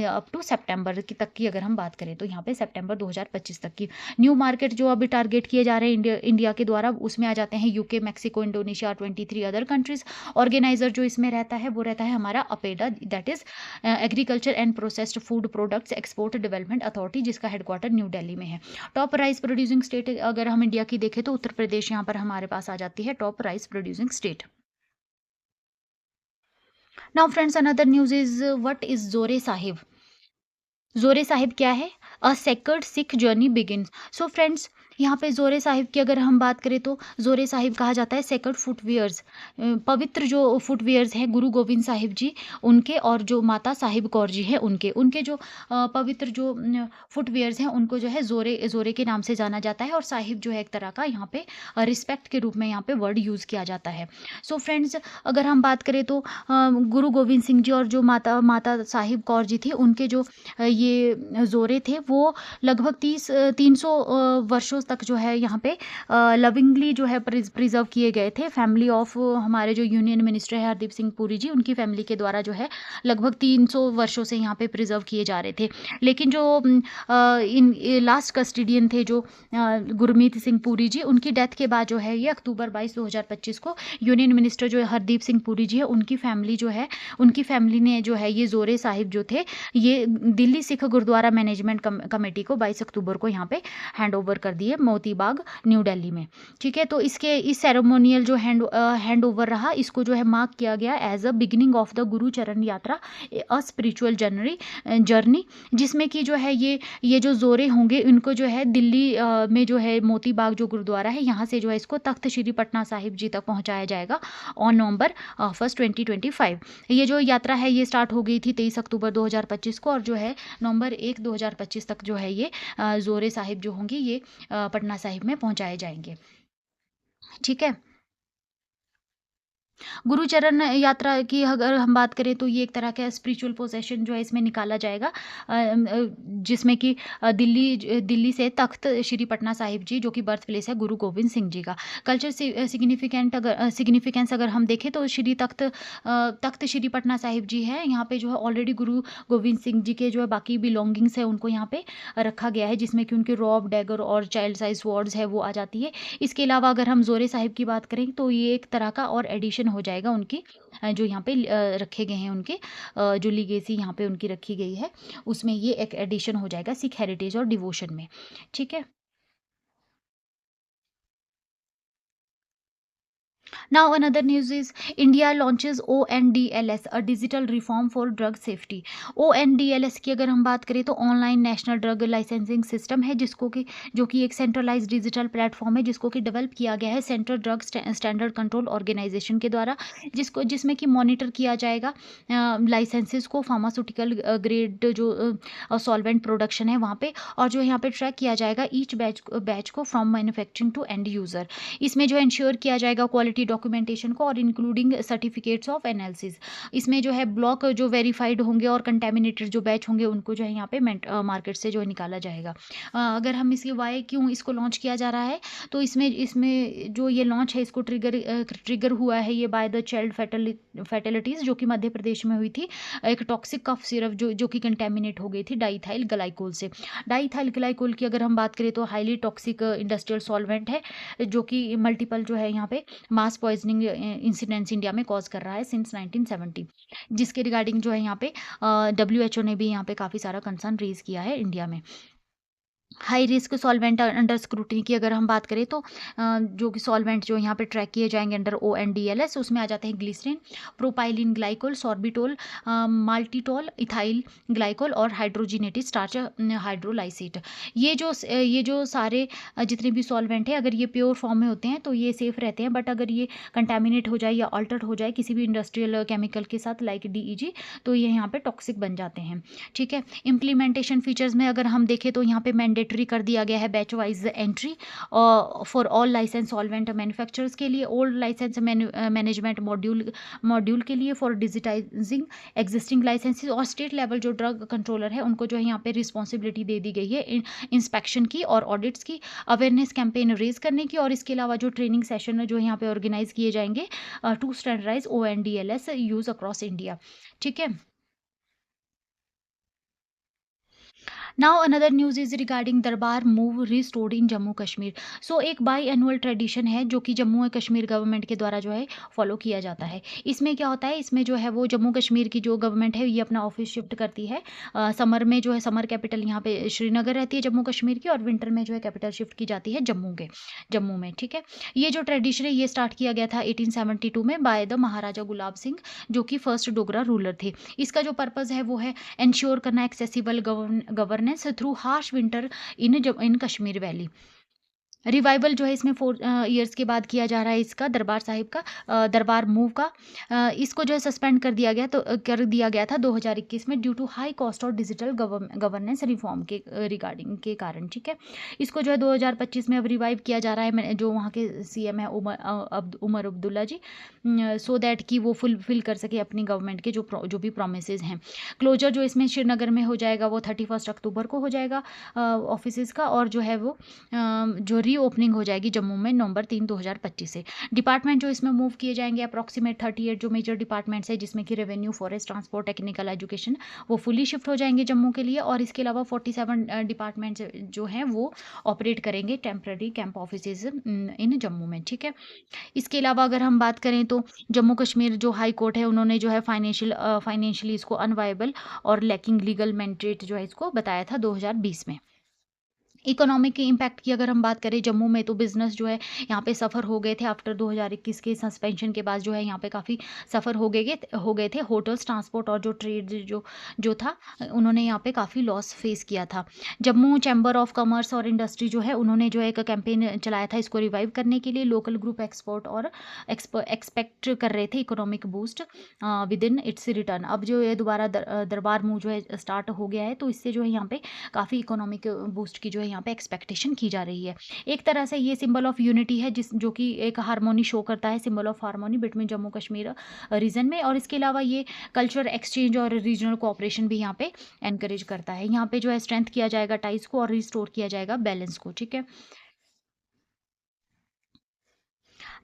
Speaker 1: अप टू सितंबर तक की अगर हम बात करें तो यहाँ पे सितंबर 2025 तक की। न्यू मार्केट जो अभी टारगेट किए जा रहे हैं इंडिया के द्वारा, उसमें आ जाते हैं UK, Mexico, Indonesia, 23 other countries. Organiser जो इसमें रहता है वो रहता है हमारा APEDA, that is agriculture and processed food products export development authority, जिसका हेडक्वार्टर न्यू दिल्ली में है। टॉप राइस प्रोड्यूसिंग स्टेट अगर हम इंडिया की देखें तो उत्तर प्रदेश यहाँ पर हमारे पास आ जाती है top rice producing state. Now friends, another news is what is जोरे साहिब। जोरे साहिब क्या है? अ sacred Sikh journey begin. So friends, यहाँ पे जोरे साहिब की अगर हम बात करें तो जोरे साहिब कहा जाता है सेक्रेड फुटवियर्स, पवित्र जो फुटवियर्स हैं गुरु गोविंद साहिब जी उनके, और जो माता साहिब कौर जी हैं उनके जो पवित्र जो फुटवियर्स हैं उनको जो है जोरे के नाम से जाना जाता है। और साहिब जो है एक तरह का यहाँ पे रिस्पेक्ट के रूप में यहाँ पे वर्ड यूज़ किया जाता है। सो फ्रेंड्स, अगर हम बात करें तो गुरु गोविंद सिंह जी और जो माता साहिब कौर जी थी उनके जो ये जोरे थे वो लगभग 300 वर्षों तक जो है यहाँ पे लविंगली जो है प्रिजर्व किए गए थे। फैमिली ऑफ हमारे जो यूनियन मिनिस्टर है हरदीप सिंह पुरी जी, उनकी फैमिली के द्वारा जो है लगभग 300 वर्षों से यहाँ पे प्रिजर्व किए जा रहे थे। लेकिन जो इन लास्ट कस्टोडियन थे जो गुरमीत सिंह पुरी जी, उनकी डेथ के बाद जो है ये अक्टूबर 22 2025 को यूनियन मिनिस्टर जो हरदीप सिंह पुरी जी है उनकी फैमिली जो है उनकी फैमिली ने जो है ये जोरे साहिब जो थे ये दिल्ली सिख गुरुद्वारा मैनेजमेंट कमेटी को 22 अक्टूबर को यहाँ पे हैंड ओवर कर दिए मोती बाग न्यू दिल्ली में। ठीक है, तो इस सेरेमोनियल जो हैंड ओवर रहा, इसको जो है मार्क किया गया as a beginning of the Guru Charan यात्रा, अ स्पिरिचुअल जर्नी, जिसमें कि जो है ये जो जोरे होंगे इनको जो है दिल्ली में जो है मोती बाग जो गुरुद्वारा है यहाँ से जो है इसको तख्त श्री पटना साहिब जी तक पहुँचाया जाएगा ऑन नवंबर 1 2025। ये जो यात्रा है ये स्टार्ट हो गई थी 23 अक्टूबर 2025 को, और जो है नवंबर 1 2025 तक जो है ये जोरे साहिब जो होंगे ये पटना साहिब में पहुंचाए जाएंगे। ठीक है, गुरुचरण यात्रा की अगर हम बात करें तो ये एक तरह का स्पिरिचुअल पोजेशन जो है इसमें निकाला जाएगा, जिसमें कि दिल्ली से तख्त श्री पटना साहिब जी जो कि बर्थ प्लेस है गुरु गोविंद सिंह जी का। कल्चर सिग्निफिकेंस अगर हम देखें तो तख्त श्री पटना साहिब जी है, यहाँ पे जो है ऑलरेडी गुरु गोविंद सिंह जी के जो है बाकी बिलोंगिंग्स है उनको यहाँ पे रखा गया है, जिसमें कि उनके रॉब, डैगर और चाइल्ड साइज वर्ड्स है वो आ जाती है। इसके अलावा अगर हम जोरे साहिब की बात करें तो ये एक तरह का और एडिशन हो जाएगा उनकी जो यहाँ पे रखे गए हैं उनके जो लीगेसी यहाँ पे उनकी रखी गई है उसमें ये एक एडिशन हो जाएगा सिख हेरिटेज और डिवोशन में। ठीक है, Now another news is India launches ONDLS, a digital reform for drug safety। ONDLS की अगर हम बात करें तो online national drug licensing system है, जो कि एक सेंट्रलाइज्ड डिजिटल प्लेटफॉर्म है जिसको कि डेवलप किया गया है central drug standard control organisation के द्वारा, जिसमें कि मॉनिटर किया जाएगा लाइसेंसेस को, फार्मास्यूटिकल ग्रेड जो सॉल्वेंट प्रोडक्शन है वहाँ पे, और जो यहाँ पे ट्रैक किया जाएगा ईच बैच को from manufacturing to end user. इसमें जो इंश्योर किया जाएगा क्वालिटी डॉक्यूमेंटेशन को और इंक्लूडिंग सर्टिफिकेट्स ऑफ एनालिसिस। इसमें जो है ब्लॉक जो वेरीफाइड होंगे और कंटेमिनेटेड जो बैच होंगे उनको जो है यहाँ पे मार्केट से जो है निकाला जाएगा। अगर हम इसकी वाई क्यों इसको लॉन्च किया जा रहा है, तो इसमें जो ये लॉन्च है इसको ट्रिगर हुआ है ये बाय द चाइल्ड फैटेलिटीज़ जो कि मध्य प्रदेश में हुई थी, एक टॉक्सिक कफ सिरप जो कि कंटेमिनेट हो गई थी डाइथाइल ग्लाइकोल से। डाइथाइल ग्लाइकोल की अगर हम बात करें तो हाईली टॉक्सिक इंडस्ट्रियल सॉल्वेंट है, जो कि मल्टीपल जो है यहाँ पे मास पॉइजनिंग इंसिडेंट्स इंडिया में कॉज कर रहा है सिंस 1970, जिसके रिगार्डिंग जो है यहाँ पे WHO ने भी यहाँ पे काफ़ी सारा कंसर्न रेज किया है इंडिया में। High risk solvent under scrutiny की अगर हम बात करें तो जो कि सॉल्वेंट जो यहाँ पे ट्रैक किए जाएंगे अंडर ONDLS, उसमें आ जाते हैं glycerin, propylene glycol, sorbitol, maltitol, ethyl glycol और हाइड्रोजिनेटेड स्टार्च हाइड्रोलाइसिट। ये जो सारे जितने भी सॉल्वेंट है अगर ये प्योर फॉर्म में होते हैं तो ये सेफ रहते हैं, बट अगर ये कंटेमिनेट हो जाए या अल्टर्ड हो जाए किसी भी इंडस्ट्रियल केमिकल के साथ लाइक DEG, तो ये यहाँ पे टॉक्सिक बन जाते हैं। ठीक है, इम्प्लीमेंटेशन फीचर्स में अगर हम देखें तो यहाँ पे मैंडेटरी कर दिया गया है batch wise entry for all licence solvent manufacturers के लिए, ओल्ड लाइसेंस मैनेजमेंट मॉड्यूल के लिए फॉर डिजिटाइजिंग एग्जिस्टिंग लाइसेंसेज, और स्टेट लेवल जो ड्रग कंट्रोलर है उनको जो है यहाँ पे रिस्पॉन्सिबिलिटी दे दी गई है इंस्पेक्शन की और ऑडिट्स की, अवेयरनेस कैंपेन रेज करने की, और इसके अलावा जो ट्रेनिंग सेशन जो यहाँ पे ऑर्गेनाइज किए जाएंगे to standardise ONDLS use across India. ठीक है, Now another news is regarding Darbar move restored in Jammu Kashmir. So एक बाई एनुअल ट्रेडिशन है जो कि जम्मू एंड कश्मीर गवर्नमेंट के द्वारा जो है फॉलो किया जाता है। इसमें क्या होता है, इसमें जो है वो जम्मू कश्मीर की जो गवर्नमेंट है ये अपना ऑफिस शिफ्ट करती है। समर में जो है समर कैपिटल यहाँ पे श्रीनगर रहती है जम्मू कश्मीर की, और विंटर में जो है कैपिटल शिफ्ट की जाती है जम्मू में। ठीक है, ये जो ट्रेडिशन है ये स्टार्ट किया गया था 1872 में बाय द महाराजा गुलाब सिंह जो कि फर्स्ट डोगरा रूलर थे। इसका जो पर्पज़ है वो है इंश्योर करना accessible governance through harsh winter इन कश्मीर वैली। रिवाइवल जो है इसमें 4 ईयर्स के बाद किया जा रहा है इसका, दरबार साहिब का दरबार मूव का। इसको जो है सस्पेंड कर दिया गया था 2021 में ड्यू टू हाई कॉस्ट और डिजिटल गवर्नेंस रिफॉर्म के रिगार्डिंग के कारण। ठीक है, इसको जो है 2025 में अब रिवाइव किया जा रहा है, जो वहाँ के CM है उमर अब्दुल्ला जी, सो दैट कि वो फुलफिल कर सके अपनी गवर्नमेंट के जो भी प्रोमिसेस हैं। क्लोजर जो इसमें श्रीनगर में हो जाएगा वो 31 अक्टूबर को हो जाएगा ऑफिस का, और जो है वो जो रीओपनिंग हो जाएगी जम्मू में नवंबर 3, 2025 से। डिपार्टमेंट जो इसमें मूव किए जाएंगे अप्रॉक्सीमेट 38 जो मेजर डिपार्टमेंट्स है, जिसमें कि revenue, forest, transport, technical, education, वो फुली शिफ्ट हो जाएंगे जम्मू के लिए। और इसके अलावा 47 डिपार्टमेंट्स जो हैं वो ऑपरेट करेंगे टेम्प्रेरी कैंप ऑफिसेज इन जम्मू में। ठीक है, इसके अलावा अगर हम बात करें तो जम्मू कश्मीर जो हाई कोर्ट है उन्होंने जो है फाइनेंशियली इसको अनवायबल और लैकिंग लीगल मैंडेट जो है इसको बताया था 2020 में। इकोनॉमिक इम्पैक्ट की अगर हम बात करें जम्मू में, तो बिजनेस जो है यहाँ पे सफ़र हो गए थे आफ्टर 2021 के सस्पेंशन के बाद, जो है यहाँ पे काफ़ी सफ़र हो गए थे। होटल्स, ट्रांसपोर्ट और जो ट्रेड जो था उन्होंने यहाँ पे काफ़ी लॉस फेस किया था। जम्मू चैम्बर ऑफ कॉमर्स और इंडस्ट्री जो है उन्होंने जो है एक कैंपेन चलाया था इसको रिवाइव करने के लिए। लोकल ग्रुप एक्सपोर्ट और एक्सपेक्ट कर रहे थे economic boost with in its return. अब जो ये दोबारा दरबार मूव जो है स्टार्ट हो गया है, तो इससे जो है यहाँ पे काफ़ी इकोनॉमिक बूस्ट की जो है यहाँ पे एक्सपेक्टेशन की जा रही है। एक तरह से ये सिंबल ऑफ यूनिटी है जो कि एक हार्मोनी शो करता है, symbol of harmony between Jammu Kashmir region में। और इसके अलावा ये कल्चर एक्सचेंज और रीजनल कोऑपरेशन भी यहाँ पे एनकरेज करता है। यहाँ पे जो है स्ट्रेंथ किया जाएगा टाइज को और रिस्टोर किया जाएगा बैलेंस को। ठीक है,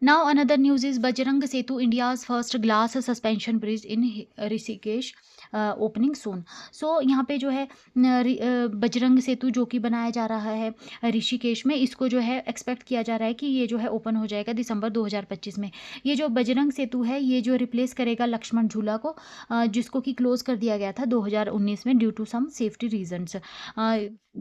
Speaker 1: now another news is Bajrang Setu India's first glass suspension bridge in Rishikesh opening soon. So यहाँ पे जो है बजरंग सेतु जो कि बनाया जा रहा है ऋषिकेश में, इसको जो है एक्सपेक्ट किया जा रहा है कि ये जो है ओपन हो जाएगा दिसंबर 2025 में। ये जो बजरंग सेतु है ये जो रिप्लेस करेगा लक्ष्मण झूला को, जिसको कि क्लोज कर दिया गया था 2019 में due to some safety reasons.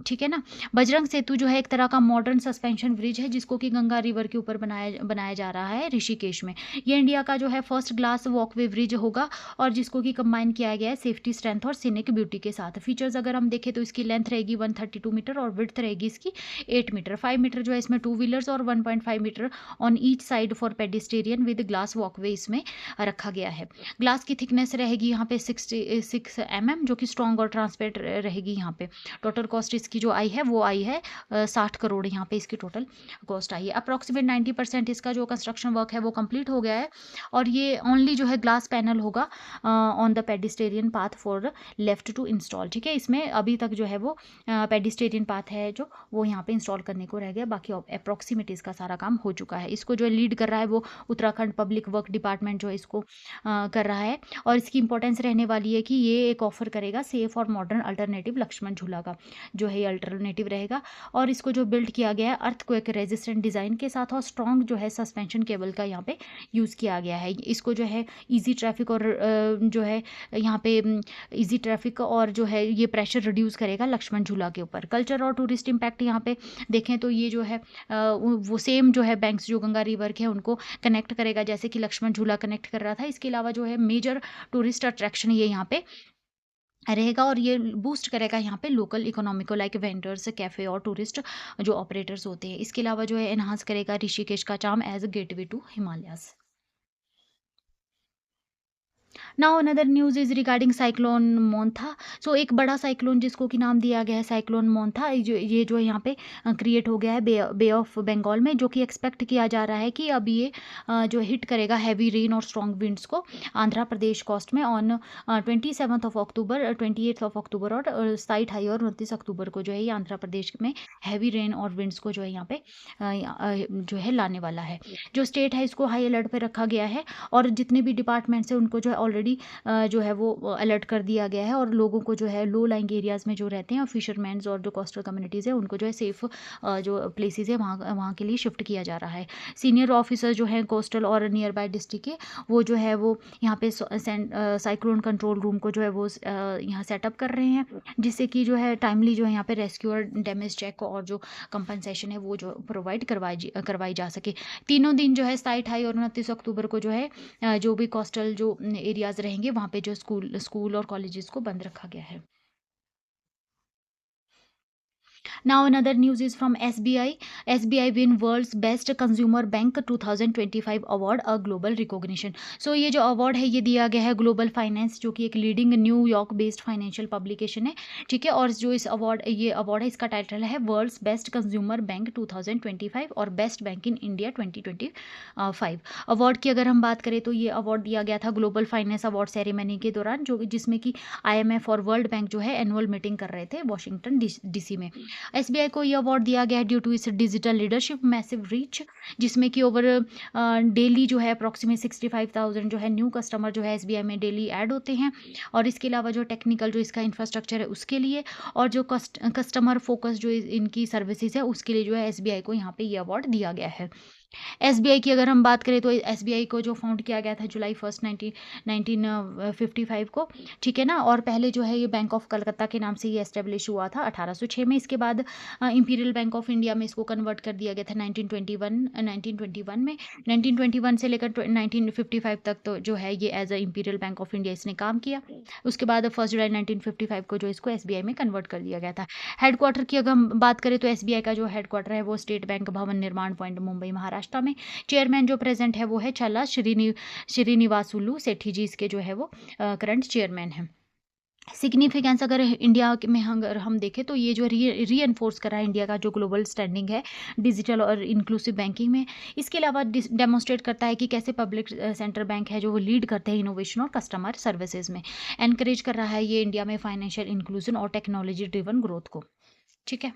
Speaker 1: ठीक है ना, बजरंग सेतु जो है एक तरह का मॉडर्न सस्पेंशन ब्रिज है जिसको कि गंगा रिवर के ऊपर बनाया जा रहा है ऋषिकेश में। ये इंडिया का जो है फर्स्ट ग्लास वॉकवे ब्रिज होगा और जिसको कि कंबाइन किया गया है सेफ्टी, स्ट्रेंथ और सीनिक ब्यूटी के साथ। फीचर्स अगर हम देखें तो इसकी लेंथ रहेगी 132 मीटर और विड्थ रहेगी इसकी 8 मीटर। 5 मीटर जो है इसमें 2 व्हीलर्स और 1.5 metre on each side for pedestrian with glass walkway इसमें रखा गया है। ग्लास की थिकनेस रहेगी यहाँ पे 66 mm जो कि स्ट्रॉन्ग और ट्रांसपेरेंट रहेगी यहाँ पे। टोटल कॉस्ट इसकी जो आई है वो आई है 60 करोड़ यहाँ पे इसकी टोटल कॉस्ट आई है। अप्रॉक्सीमेट 90% इसका जो कंस्ट्रक्शन वर्क है वो कंप्लीट हो गया है और ये ओनली जो है ग्लास पैनल होगा on the pedestrian path for left to install. ठीक है, इसमें अभी तक जो है वो पेडिस्टेरियन पाथ है जो वो यहाँ पे इंस्टॉल करने को रह गया, बाकी अप्रॉक्सीमेट इसका सारा काम हो चुका है। इसको जो लीड कर रहा है वो उत्तराखंड पब्लिक वर्क डिपार्टमेंट जो है इसको कर रहा है और इसकी इंपॉर्टेंस रहने वाली है कि ये एक ऑफर करेगा सेफ और मॉडर्न अल्टरनेटिव लक्ष्मण झूला का जो है ये अल्टरनेटिव रहेगा और इसको जो बिल्ड किया गया है अर्थक्वेक रेजिस्टेंट डिज़ाइन के साथ और स्ट्रॉन्ग जो है सस्पेंशन केबल का यहाँ पे यूज़ किया गया है। इसको जो है ईजी ट्रैफिक और जो है यहाँ पे ईजी ट्रैफिक और जो है ये प्रेशर रिड्यूस करेगा लक्ष्मण झूला के ऊपर। कल्चर और टूरिस्ट इम्पैक्ट यहाँ पे देखें तो ये जो है वो सेम जो है बैंक्स जो गंगा रिवर के हैं उनको कनेक्ट करेगा जैसे कि लक्ष्मण झूला कनेक्ट कर रहा था। इसके अलावा जो है मेजर टूरिस्ट अट्रैक्शन ये यहाँ पे रहेगा और ये बूस्ट करेगा यहाँ पे लोकल इकोनॉमी को, लाइक वेंडर्स, कैफ़े और टूरिस्ट जो ऑपरेटर्स होते हैं। इसके अलावा जो है एनहांस करेगा ऋषिकेश का charm as a gateway to Himalayas. Now another news is regarding cyclone Montha. So एक बड़ा साइक्लोन जिसको कि नाम दिया गया है साइक्लोन मोंथा, ये जो यहाँ पे क्रिएट हो गया है बे ऑफ बंगाल में, जो कि एक्सपेक्ट किया जा रहा है कि अब ये जो हिट करेगा हैवी रेन और स्ट्रॉन्ग विंड्स को आंध्र प्रदेश कोस्ट में on 27 of October, 28 of October और 27 और 29 अक्टूबर को जो है ये आंध्र प्रदेश में हैवी रेन और विंड्स को जो है यहाँ पे जो है लाने वाला है। जो स्टेट है इसको हाई अलर्ट पे रखा गया है और जितने भी डिपार्टमेंट्स हैं उनको जो है ऑलरेडी जो है वो अलर्ट कर दिया गया है और लोगों को जो है लो लाइंग एरियाज़ में जो रहते हैं और फिशरमैन्स और जो कोस्टल कम्युनिटीज़ है उनको जो है सेफ जो प्लेसेस है वहाँ के लिए शिफ्ट किया जा रहा है। सीनियर ऑफिसर जो हैं कोस्टल और नियर बाय डिस्ट्रिक्ट के वो जो है वो यहाँ पे साइक्लोन कंट्रोल रूम को जो है वो यहाँ सेटअप कर रहे हैं जिससे कि जो है टाइमली जो है यहाँ पे रेस्क्यू और डैमेज चेक और जो कंपनसेशन है वो जो प्रोवाइड करवाई जा सके। तीनों दिन जो है 27 और 29 अक्टूबर को जो है जो भी कोस्टल जो एरियाज़ रहेंगे वहाँ पे जो स्कूल और कॉलेजेस को बंद रखा गया है। Now another news is from SBI. SBI win world's best consumer bank 2025 award, a global recognition. So ये जो अवार्ड है ये दिया गया है ग्लोबल फाइनेंस जो कि एक leading New York based financial publication है। ठीक है, और जो इस अवार्ड ये अवार्ड है इसका टाइटल है वर्ल्ड्स बेस्ट कंज्यूमर बैंक 2025 और best bank in India 2025। Award की अगर हम बात करें तो ये अवार्ड दिया गया था ग्लोबल फाइनेंस अवार्ड सेरेमनी के दौरान जो जिसमें कि IMF और वर्ल्ड बैंक जो है एनुअल मीटिंग कर रहे थे वॉशिंगटन DC में। SBI को ये अवार्ड दिया गया है due to its digital leadership massive reach, जिसमें कि ओवर डेली जो है अप्रॉक्सीमेट 65,000 जो है न्यू कस्टमर जो है SBI में डेली ऐड होते हैं और इसके अलावा जो टेक्निकल जो इसका इंफ्रास्ट्रक्चर है उसके लिए और जो कस्टमर फोकस जो इनकी सर्विसेज है उसके लिए जो है SBI को यहाँ पे ये अवार्ड दिया गया है। SBI की अगर हम बात करें तो SBI को जो फाउंड किया गया था जुलाई 1 1955 को, ठीक है ना, और पहले जो है ये बैंक ऑफ कलकत्ता के नाम से ये एस्टेब्लिश हुआ था 1806 में। इसके बाद इंपीरियल बैंक ऑफ इंडिया में इसको कन्वर्ट कर दिया गया था 1921 में। 1921 से लेकर 1955 तक तो जो है ये as a imperial bank of India इसने काम किया। उसके बाद 1 जुलाई 1955 को जो इसको SBI में कन्वर्ट कर दिया गया था। हेडक्वार्टर की अगर हम बात करें तो SBI का जो हेडक्वार्टर है वो स्टेट बैंक भवन निर्माण पॉइंट मुंबई महाराष्ट्र में। चेयरमैन जो प्रेजेंट है वो है छला श्रीनिवासुलु सेठी जी, इसके जो है वो करंट चेयरमैन है। सिग्निफिकेंस अगर इंडिया में अगर हम देखें तो ये जो री एनफोर्स कर रहा है इंडिया का जो ग्लोबल स्टैंडिंग है डिजिटल और इंक्लूसिव बैंकिंग में। इसके अलावा डेमोस्ट्रेट करता है कि कैसे पब्लिक सेंटर बैंक है जो वो लीड करते हैं इनोवेशन और कस्टमर सर्विसेज में। एनकरेज कर रहा है ये इंडिया में फाइनेंशियल इंक्लूजन और टेक्नोलॉजी ड्रिवन ग्रोथ को। ठीक है,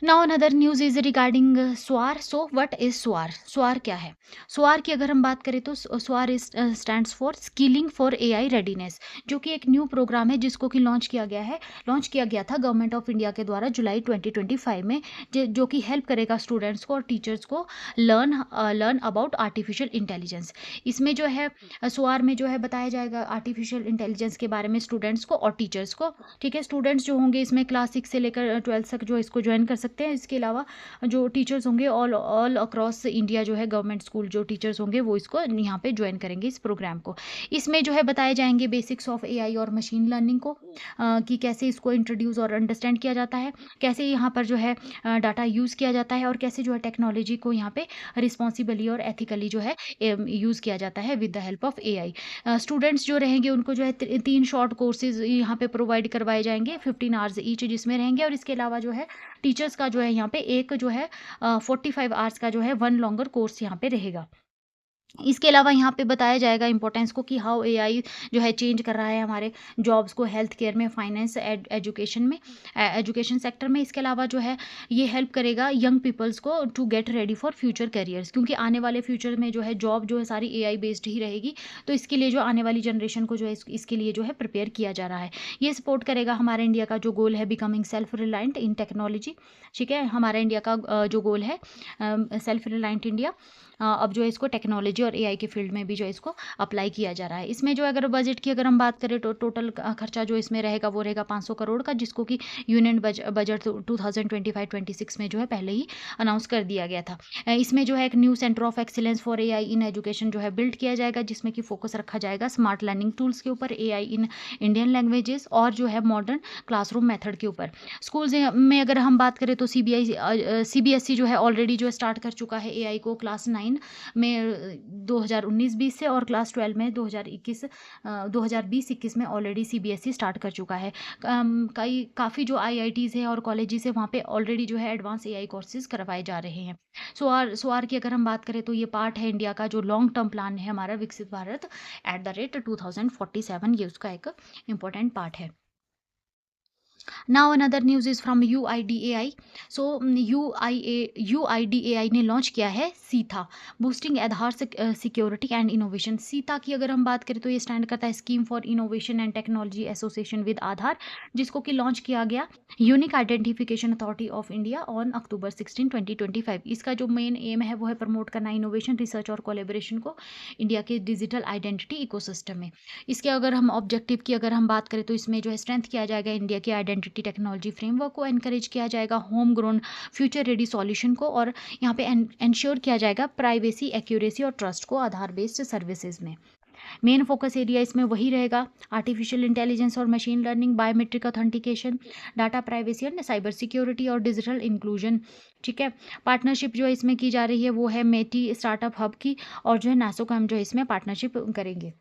Speaker 1: now another news is regarding SOAR. So what is SOAR? SOAR क्या है? स्वार की अगर हम बात करें तो SOAR is stands for skilling for AI readiness, जो कि एक न्यू प्रोग्राम है जिसको कि लॉन्च किया गया था गवर्नमेंट ऑफ इंडिया के द्वारा जुलाई 2025 में, जो कि हेल्प करेगा स्टूडेंट्स को और टीचर्स को लर्न अबाउट आर्टिफिशियल इंटेलिजेंस। इसमें जो है स्वार में जो है बताया जाएगा आर्टिफिशियल इंटेलिजेंस के बारे में स्टूडेंट्स को और टीचर्स को। ठीक है, स्टूडेंट्स जो होंगे इसमें क्लास 6 से लेकर 12 तक जो इसको ज्वाइन कर सकते सकते हैं। इसके अलावा जो टीचर्स होंगे ऑल अक्रॉस इंडिया जो है गवर्नमेंट स्कूल जो टीचर्स होंगे वो इसको यहाँ पे ज्वाइन करेंगे इस प्रोग्राम को। इसमें जो है बताए जाएंगे बेसिक्स ऑफ एआई और मशीन लर्निंग को, कि कैसे इसको इंट्रोड्यूस और अंडरस्टैंड किया जाता है, कैसे यहाँ पर जो है डाटा यूज़ किया जाता है, और कैसे जो है टेक्नोलॉजी को यहाँ पे रिस्पॉन्सिबली और एथिकली जो है यूज़ किया जाता है with the help of AI. Students जो रहेंगे उनको जो है 3 शॉर्ट कोर्सेज यहाँ पे प्रोवाइड करवाए जाएंगे 15 आवर्स ईच जिसमें रहेंगे, और इसके अलावा जो है टीचर्स का जो है यहाँ पे एक जो है 45 आवर्स का जो है 1 लॉन्गर कोर्स यहाँ पे रहेगा। इसके अलावा यहाँ पे बताया जाएगा इंपॉर्टेंस को कि हाउ एआई जो है चेंज कर रहा है हमारे जॉब्स को हेल्थ केयर में, फाइनेंस, एजुकेशन में, एजुकेशन सेक्टर में। इसके अलावा जो है ये हेल्प करेगा यंग पीपल्स को to get ready for future careers, क्योंकि आने वाले फ्यूचर में जो है जॉब जो है सारी एआई बेस्ड ही रहेगी, तो इसके लिए जो आने वाली जनरेशन को जो है इसके लिए जो है प्रिपेयर किया जा रहा है। ये सपोर्ट करेगा हमारे इंडिया का जो गोल है बिकमिंग सेल्फ रिलायंट इन टेक्नोलॉजी। ठीक है, हमारा इंडिया का जो गोल है सेल्फ रिलायंट इंडिया, अब जो है इसको टेक्नोलॉजी और एआई के फील्ड में भी जो है इसको अप्लाई किया जा रहा है। इसमें जो अगर बजट की अगर हम बात करें तो टोटल खर्चा जो इसमें रहेगा वो रहेगा 500 करोड़ का, जिसको कि यूनियन बजट 2025-26 में जो है पहले ही अनाउंस कर दिया गया था। इसमें जो है एक new centre of excellence for AI in education जो है बिल्ड किया जाएगा, जिसमें कि फोकस रखा जाएगा स्मार्ट लर्निंग टूल्स के ऊपर, एआई इन इंडियन लैंग्वेजेस और जो है मॉडर्न क्लासरूम मेथड के ऊपर। स्कूल्स में अगर हम बात करें तो सीबीएसई जो है ऑलरेडी जो स्टार्ट कर चुका है एआई को क्लास 9 में 2019-20 से, और क्लास 12 में 2020-21 में ऑलरेडी सीबीएसई स्टार्ट कर चुका है। काफ़ी जो आईआईटीज़ है और कॉलेजेस है वहाँ पे ऑलरेडी जो है एडवांस एआई कोर्सेज करवाए जा रहे हैं। SOAR की अगर हम बात करें तो ये पार्ट है इंडिया का जो लॉन्ग टर्म प्लान है हमारा विकसित भारत @2047, ये उसका एक इम्पोर्टेंट पार्ट है। Now another news is from UIDAI. So UIDAI ने लॉन्च किया है Sitha, boosting Aadhaar security and innovation. Sita की अगर हम बात करें तो ये स्टैंड करता है scheme for innovation and technology association with Aadhaar, जिसको कि लॉन्च किया गया Unique Identification Authority of India on October 16, 2025। इसका जो मेन एम है वो है प्रमोट करना इनोवेशन, रिसर्च और कोलेबोरेशन को इंडिया के डिजिटल आइडेंटिटी इकोसिस्टम में। इसके अगर हम ऑब्जेक्टिव की अगर हम बात करें तो इसमें जो है स्ट्रेंथ किया जाएगा इंडिया के आइडेंटिटी टेक्नोलॉजी फ्रेमवर्क को, एनकरेज किया जाएगा home grown future ready solution को, और यहाँ पे इंश्योर किया जाएगा प्राइवेसी, एक्यूरेसी और ट्रस्ट को आधार बेस्ड सर्विसेज में। मेन फोकस एरिया इसमें वही रहेगा आर्टिफिशियल इंटेलिजेंस और machine learning, biometric authentication, data privacy और साइबर सिक्योरिटी और डिजिटल इंक्लूजन। ठीक है, पार्टनरशिप जो इसमें की जा रही है वो है मेटी स्टार्टअप हब की, और जो है नासोकॉम जो इसमें पार्टनरशिप करेंगे।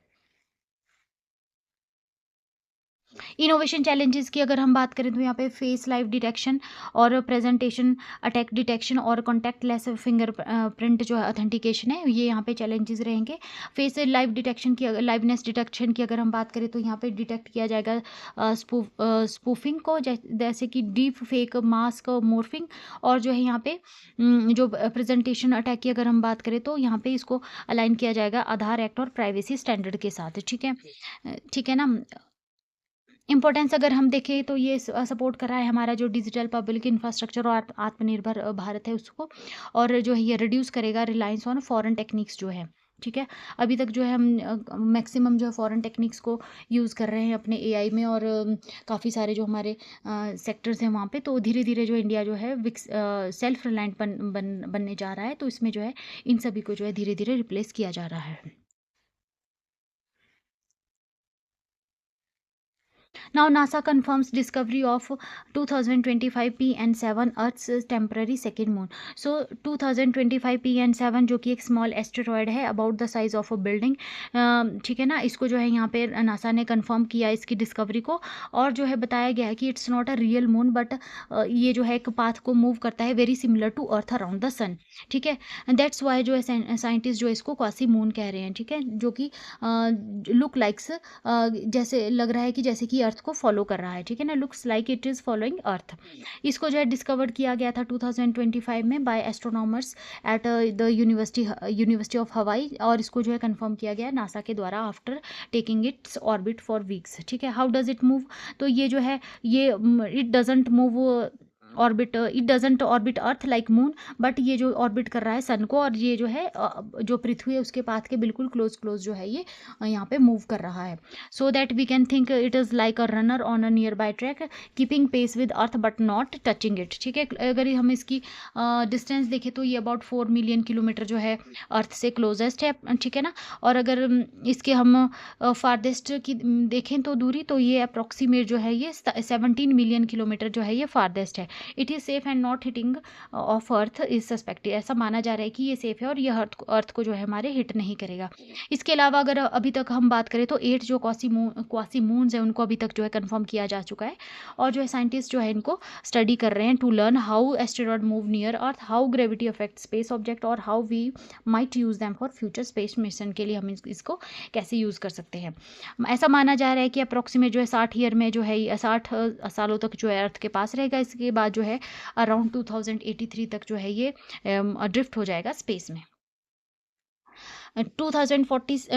Speaker 1: इनोवेशन चैलेंजेस की अगर हम बात करें तो यहाँ पे फेस लाइव डिटेक्शन और प्रेजेंटेशन अटैक डिटेक्शन और कॉन्टैक्ट लेस फिंगर प्रिंट जो है ऑथेंटिकेशन है, ये यहाँ पे चैलेंजेस रहेंगे। फेस लाइव डिटेक्शन की लाइवनेस डिटेक्शन की अगर हम बात करें तो यहाँ पे डिटेक्ट किया जाएगा स्पूफिंग को, जैसे कि डीप फेक, मास्क, मोर्फिंग, और जो है यहाँ पे जो प्रेजेंटेशन अटैक की अगर हम बात करें तो यहाँ पे इसको अलाइन किया जाएगा आधार एक्ट और प्राइवेसी स्टैंडर्ड के साथ। ठीक है ना। इम्पोर्टेंस अगर हम देखें तो ये सपोर्ट कर रहा है हमारा जो डिजिटल पब्लिक इंफ्रास्ट्रक्चर और आत्मनिर्भर भारत है उसको, और जो है ये रिड्यूस करेगा रिलायंस ऑन फॉरेन टेक्निक्स जो है। ठीक है, अभी तक जो है हम मैक्सिमम जो है फॉरेन टेक्निक्स को यूज़ कर रहे हैं अपने एआई में, और काफ़ी सारे जो हमारे सेक्टर्स हैं वहाँ पे, तो धीरे धीरे जो इंडिया जो है सेल्फ रिलायंट बनने जा रहा है, तो इसमें जो है इन सभी को जो है धीरे धीरे रिप्लेस किया जा रहा है। Now NASA confirms discovery of 2025 PN7 Earth's temporary second moon. So 2025 PN7 जो कि एक स्मॉल एस्टेरॉयड है about the size of a building. ठीक है ना, इसको जो है यहाँ पे नासा ने कंफर्म किया इसकी डिस्कवरी को, और जो है बताया गया है कि it's not a real moon but ये जो है एक पाथ को मूव करता है very similar to earth around the sun. ठीक है, दैट्स वाई जो है साइंटिस्ट जो है इसको क्वासी मून कह रहे हैं। ठीक है, जो कि लुक लाइक्स जैसे लग रहा है कि जैसे कि अर्थ को फॉलो कर रहा है। ठीक है ना, looks like it is following earth. इसको जो है डिस्कवर्ड किया गया था 2025 में by astronomers at the University of Hawaii, और इसको जो है कंफर्म किया गया नासा के द्वारा after taking its orbit for weeks. ठीक है, हाउ डज इट मूव, तो ये जो है ये it doesn't move orbit, it doesn't orbit earth like moon, but ये जो ऑर्बिट कर रहा है सन को, और ये जो है जो पृथ्वी है उसके पाथ के बिल्कुल क्लोज क्लोज जो है ये यहाँ पे मूव कर रहा है। So that we can think it is like a runner on a nearby track keeping pace with earth but not touching it. ठीक है, अगर हम इसकी डिस्टेंस देखें तो ये अबाउट 4 मिलियन किलोमीटर जो है अर्थ से क्लोजेस्ट है। ठीक है ना, और अगर इसके हम फारदेस्ट की देखें तो दूरी, तो ये अप्रॉक्सीमेट जो है ये 17 मिलियन किलोमीटर जो है ये फारदेस्ट है। It is safe and not hitting of earth is suspected, ऐसा माना जा रहा है कि ये सेफ है और ये अर्थ को जो है हमारे हिट नहीं करेगा। इसके अलावा अगर अभी तक हम बात करें तो 8 जो क्वासी मून्स है उनको अभी तक जो है कंफर्म किया जा चुका है, और जो है साइंटिस्ट जो है इनको स्टडी कर रहे हैं to learn how asteroid move near earth, how gravity affect space object, और how we might use them for future space mission, के लिए हम इसको कैसे यूज़ कर सकते हैं। ऐसा माना जा रहा है कि अप्रॉक्सीमेट जो है 60 ईयर में जो है 60 सालों तक जो है अर्थ के पास रहेगा। इसके बाद जो है अराउंड 2083 तक जो है ये ड्रिफ्ट हो जाएगा स्पेस में। 2025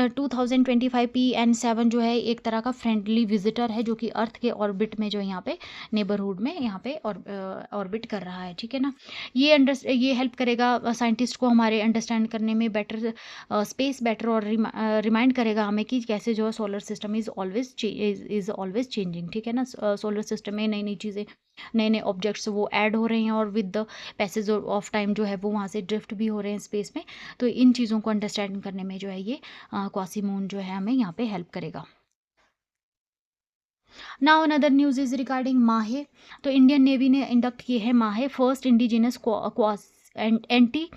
Speaker 1: PN7 जो है एक तरह का फ्रेंडली विजिटर है जो कि अर्थ के ऑर्बिट में जो यहाँ पे नेबरहुड में यहाँ पे ऑर्बिट कर रहा है। ठीक है ना, ये हेल्प करेगा साइंटिस्ट को हमारे अंडरस्टैंड करने में बेटर स्पेस बेटर, और रिमाइंड करेगा हमें कि कैसे जो है solar system is always changing. ठीक है ना, सोलर सिस्टम में नई नई चीज़ें, नए नए ऑब्जेक्ट्स वो ऐड हो रहे हैं, और with the passage of time जो है वो वहाँ से ड्रिफ्ट भी हो रहे हैं स्पेस में। तो इन चीज़ों को अंडरस्टैंड करने में जो है ये क्वासी मून जो है हमें यहाँ पे हेल्प करेगा। Now another news is regarding माहे। तो इंडियन नेवी ने इंडक्ट किए हैं माहे, first indigenous anti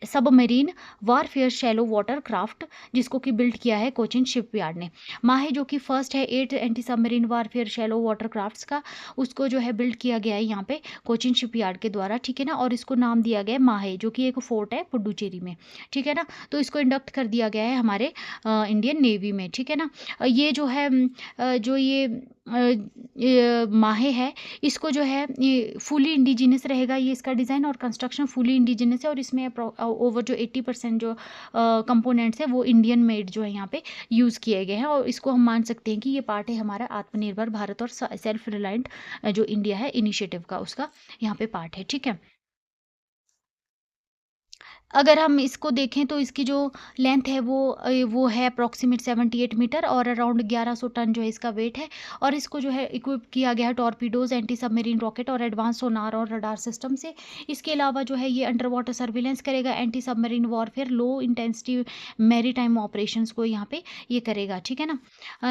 Speaker 1: submarine warfare shallow water craft, जिसको कि बिल्ड किया है कोचिन शिपयार्ड ने। माहे जो कि फर्स्ट है 8 anti submarine warfare shallow water crafts का, उसको जो है बिल्ड किया गया है यहाँ पे कोचिन शिपयार्ड के द्वारा। ठीक है ना, और इसको नाम दिया गया है माहे, जो कि एक फोर्ट है पुडुचेरी में। ठीक है ना, तो इसको इंडक्ट कर दिया गया है हमारे इंडियन नेवी में। ठीक है ना, ये जो है जो ये माहे है, इसको जो है ये फुली इंडिजिनस रहेगा, ये इसका डिज़ाइन और कंस्ट्रक्शन फुली इंडिजिनस है, और इसमें ओवर जो 80% जो कंपोनेंट्स है वो इंडियन मेड जो है यहाँ पे यूज़ किए गए हैं, और इसको हम मान सकते हैं कि ये पार्ट है हमारा आत्मनिर्भर भारत और सेल्फ रिलायंट जो इंडिया है इनिशिएटिव का, उसका यहाँ पे पार्ट है। ठीक है, अगर हम इसको देखें तो इसकी जो लेंथ है वो है अप्रॉक्सीमेट 78 मीटर, और अराउंड 1100 टन जो है इसका वेट है, और इसको जो है इक्विप किया गया है टॉर्पीडोज, एंटी सबमरीन रॉकेट और एडवांस सोनार और रडार सिस्टम से। इसके अलावा जो है ये अंडर वाटर सर्विलेंस करेगा, anti submarine warfare, low intensity maritime operations को यहाँ पे ये करेगा। ठीक है ना,